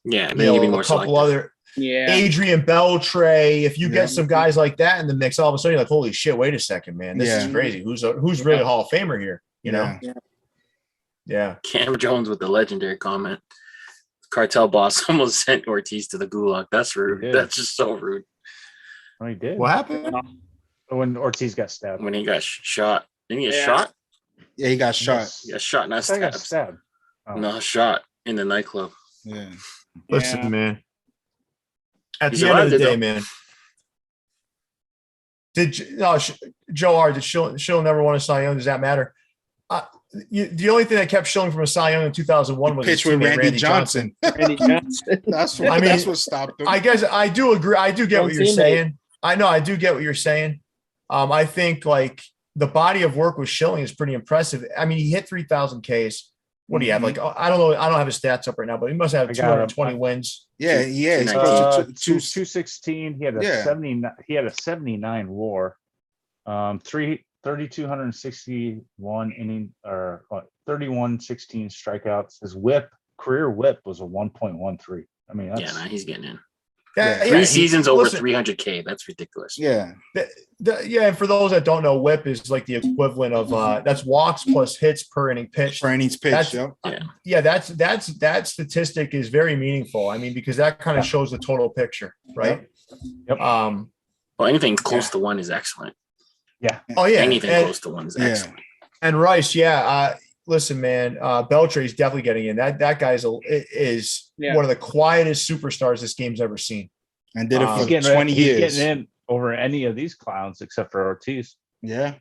Yeah, you then you'd be know, more a couple selective. other Yeah. Adrian Beltre, if you Yeah. get some guys like that in the mix, all of a sudden you're like, holy shit, wait a second, man. This is Yeah. crazy. Who's really a Hall of Famer here? You know? Yeah. Cam Jones with the legendary comment. Cartel boss almost sent Ortiz to the gulag. That's rude. He did. That's just so rude. Oh, he did. What happened? When Ortiz got stabbed. When he got shot. Didn't he get Yeah. shot? Yeah, he got shot. He got shot, not I got stabbed. stabbed. Oh. No, shot in the nightclub. Yeah. Listen, Yeah. man. At He the end of the survived it, day, though. man. Joe R. Did Schilling never won a Cy Young? Does that matter? the only thing that kept Schilling from a Cy Young in 2001 was his Pitch with teammate Randy Johnson. Randy Johnson. That's what. I mean, that's what stopped him. I guess I do agree. I do get One what you're teammate. saying. I know I do get what you're saying. I think like the body of work with Schilling is pretty impressive. I mean, he hit 3,000 Ks. What do you have? Like, I don't know. I don't have his stats up right now, but he must have I got him. 220 wins. Yeah, yeah. He's 219. close to two. 216. He had a Yeah. 79. He had a 79 WAR. 3,261 inning or 31-16 strikeouts. His career whip was a 1.13. I mean, Yeah, nah, he's getting in. Yeah, Three he- seasons over listen, 300K. That's ridiculous. Yeah, yeah, and for those that don't know, WHIP is like the equivalent of that's walks plus hits per inning pitched. for innings That's- pitch. Yep. Yeah, that statistic is very meaningful. I mean, because that kind of shows the total picture, right? Yep. Well, anything close to one is excellent. oh yeah, Anything and, close to one is Yeah. excellent. and Rice, yeah. Listen, man, Beltre's definitely getting in. That guy's is Yeah. one of the quietest superstars this game's ever seen. And did it He's for 20 he's years. getting in over any of these clowns except for Ortiz. Yeah.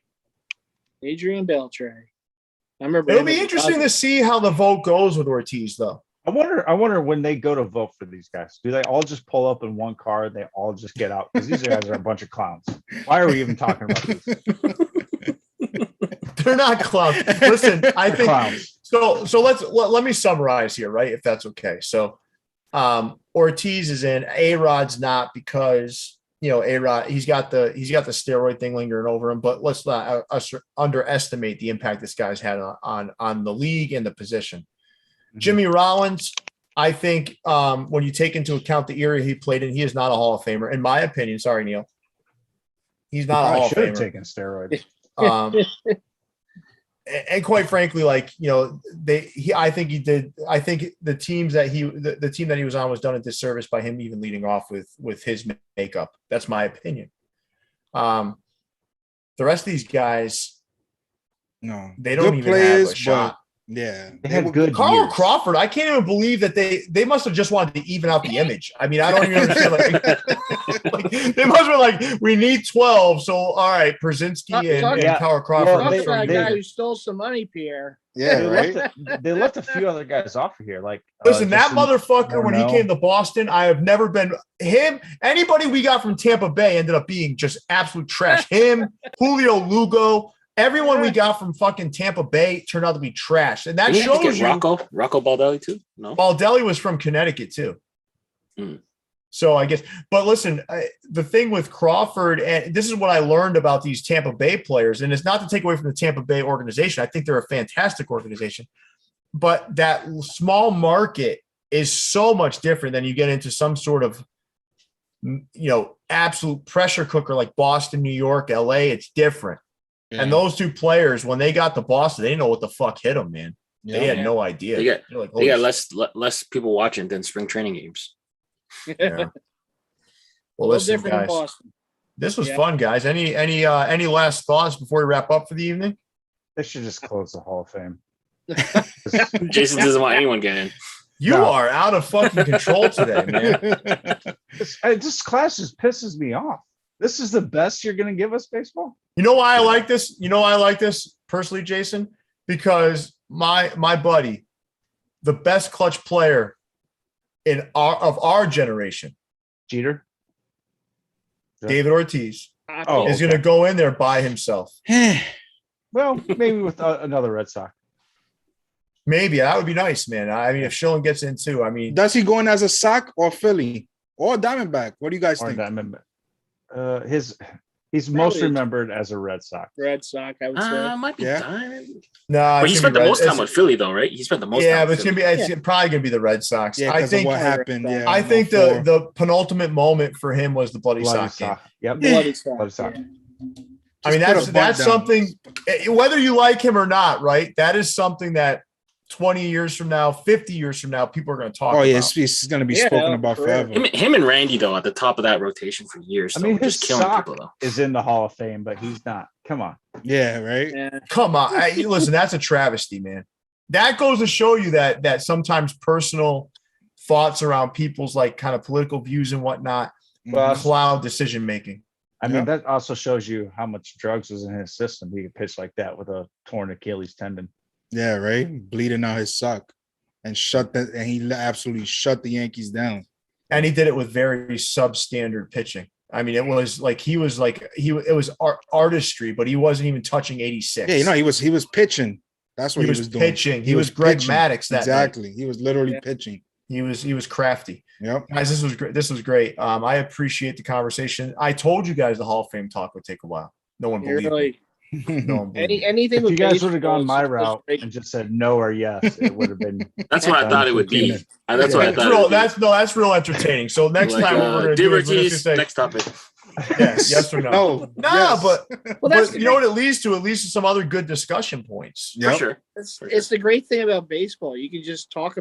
Adrian Beltre. I remember. It'll him be as a interesting to Dodger. see how the vote goes with Ortiz, though. I wonder when they go to vote for these guys, do they all just pull up in one car? They all just get out because these guys are a bunch of clowns. Why are we even talking about this? They're not clowns. Listen, I think Clowns. so. Let me summarize here, right? If that's okay. So, Ortiz is in. A-Rod's not because A-Rod he's got the steroid thing lingering over him. But let's not underestimate the impact this guy's had on the league and the position. Jimmy Rollins, I think when you take into account the era he played in, he is not a Hall of Famer, in my opinion. Sorry, Neil. He's not a I Hall of should have Famer. taken steroids. And quite frankly, like I think the team that he was on was done a disservice by him even leading off with his makeup. That's my opinion. The rest of these guys, No. they don't Good even players, have a shot. but yeah. They had were- good Carl years. Crawford, I can't even believe that they must have just wanted to even out the image. I mean, I don't even understand. Like, they must have been like, we need 12, so all right, Brzezinski and Yeah. Carl Crawford. Well, Talk they- about a they- guy who stole some money, Pierre. Yeah, They right. left a few other guys off of here. Like Listen, that Justin motherfucker, when he Morneau. came to Boston, I have never been him. Anybody we got from Tampa Bay ended up being just absolute trash. Him, Julio Lugo, everyone we got from fucking Tampa Bay turned out to be trash. And that Didn't he have to shows get you Rocco Baldelli too? No. Baldelli was from Connecticut too. Hmm. So I guess, but listen, the thing with Crawford, and this is what I learned about these Tampa Bay players, and it's not to take away from the Tampa Bay organization. I think they're a fantastic organization, but that small market is so much different than you get into some sort of, absolute pressure cooker like Boston, New York, LA. It's different. And those two players, when they got to Boston, they didn't know what the fuck hit them, man. They had no idea. They got- They're like, They got "Holy less people watching than spring training games. shit." Yeah. Well, Well, listen, different in guys. Boston. This was Yeah. fun, guys. Any last thoughts before we wrap up for the evening? They should just close the Hall of Fame. Jason doesn't want anyone getting in. You No. are out of fucking control today, man. This class just pisses me off. This is the best you're going to give us baseball? You know why I like this? You know why I like this personally, Jason? Because my buddy, the best clutch player of our generation, Jeter? Yeah. David Ortiz, Oh, is going to go in there by himself. Well, maybe with another Red Sox. Maybe that would be nice, man. I mean, if Schilling gets in too, I mean, Does he go in as a Sox or Philly or Diamondback? What do you guys Or think? Diamond. He's most Probably- remembered as a Red Sox. Red Sox, I would say. Might be Yeah. Diamond. nah. But he it's spent the gonna be most Red- time with Philly, though, right? He spent the most yeah, time but with it's gonna Philly. be probably gonna be the Red Sox. Yeah, I because of think what happened. Yeah, I think before. the penultimate moment for him was the bloody Bloody sock game. Sox. Yep. Bloody Sox, Bloody Sox. yeah. I mean, Just put a bunt that's down. something. Whether you like him or not, right? That is something that 20 years from now, 50 years from now, people are going to talk Oh about. yeah, it's going to be Yeah, spoken about for real. forever. Him and Randy, though, at the top of that rotation for years. I Though, mean, just his killing sock people, though. is in the Hall of Fame, but he's not. Come on. Yeah, right. Yeah. Come on, listen, that's a travesty, man. That goes to show you that sometimes personal thoughts around people's like kind of political views and whatnot Well, cloud decision making. I mean, Yeah. that also shows you how much drugs was in his system. He could pitch like that with a torn Achilles tendon. Yeah, right. Bleeding out his sock, and he absolutely shut the Yankees down. And he did it with very substandard pitching. I mean, it was like it was artistry, but he wasn't even touching 86. Yeah, he was pitching. That's what he was doing. Pitching. He was Greg pitching. Maddux that exactly. night. He was literally pitching. He was crafty. Yep. Guys, this was great. This was great. I appreciate the conversation. I told you guys the Hall of Fame talk would take a while. No one believed me. No one believed me. Anything If with you guys baseball would have gone is my just route great. and just said no or yes, it would have been. That's what I thought it would be. That's what I thought. That's real entertaining. So next time what we're gonna do is we're just Ortiz, gonna say next topic. yes or no. Yes. But you know what it leads to? It leads to some other good discussion points. For sure. It's the great thing about baseball. You can just talk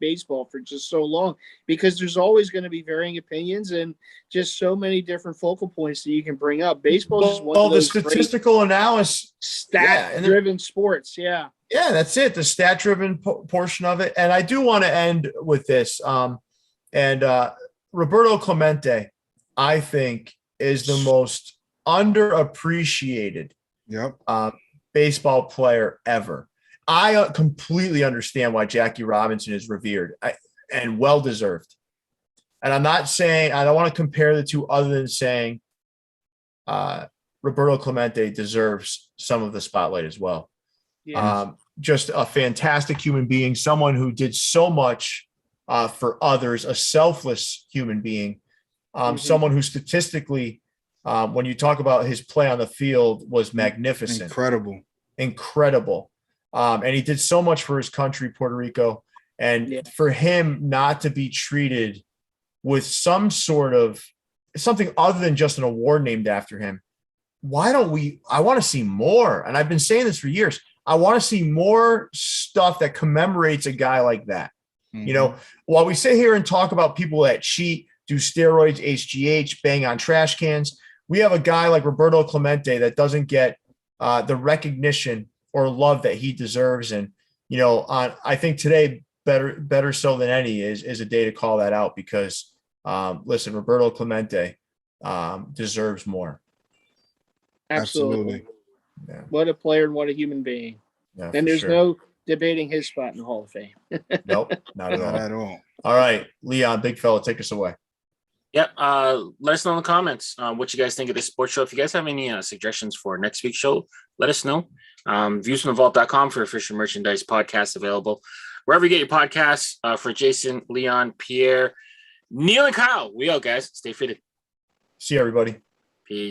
baseball for just so long because there's always going to be varying opinions and just so many different focal points that you can bring up. Baseball is one of the those statistical analysis, stat-driven sports. Yeah. Yeah, that's it. The stat-driven portion of it. And I do want to end with this. Roberto Clemente, I think, is the most underappreciated baseball player ever. I completely understand why Jackie Robinson is revered and well-deserved. And I'm not saying – I don't want to compare the two other than saying Roberto Clemente deserves some of the spotlight as well. Yeah. Just a fantastic human being, someone who did so much for others, a selfless human being. Someone who statistically, when you talk about his play on the field, was magnificent. Incredible. And he did so much for his country, Puerto Rico. And for him not to be treated with some sort of something other than just an award named after him, I want to see more. And I've been saying this for years. I want to see more stuff that commemorates a guy like that. You know, while we sit here and talk about people that cheat, do steroids, HGH, bang on trash cans, we have a guy like Roberto Clemente that doesn't get the recognition or love that he deserves. And, you know, I think today, better so than any, is a day to call that out because, listen, Roberto Clemente deserves more. Absolutely. Yeah. What a player and what a human being. Yeah, and there's no debating his spot in the Hall of Fame. Nope, not at all. All right, Leon, big fella, take us away. Yep. Let us know in the comments what you guys think of this sports show. If you guys have any suggestions for next week's show, let us know. Viewsfromthevault.com for official merchandise podcast available. Wherever you get your podcasts, for Jason, Leon, Pierre, Neil, and Kyle, we out, guys. Stay fitted. See you, everybody. Peace.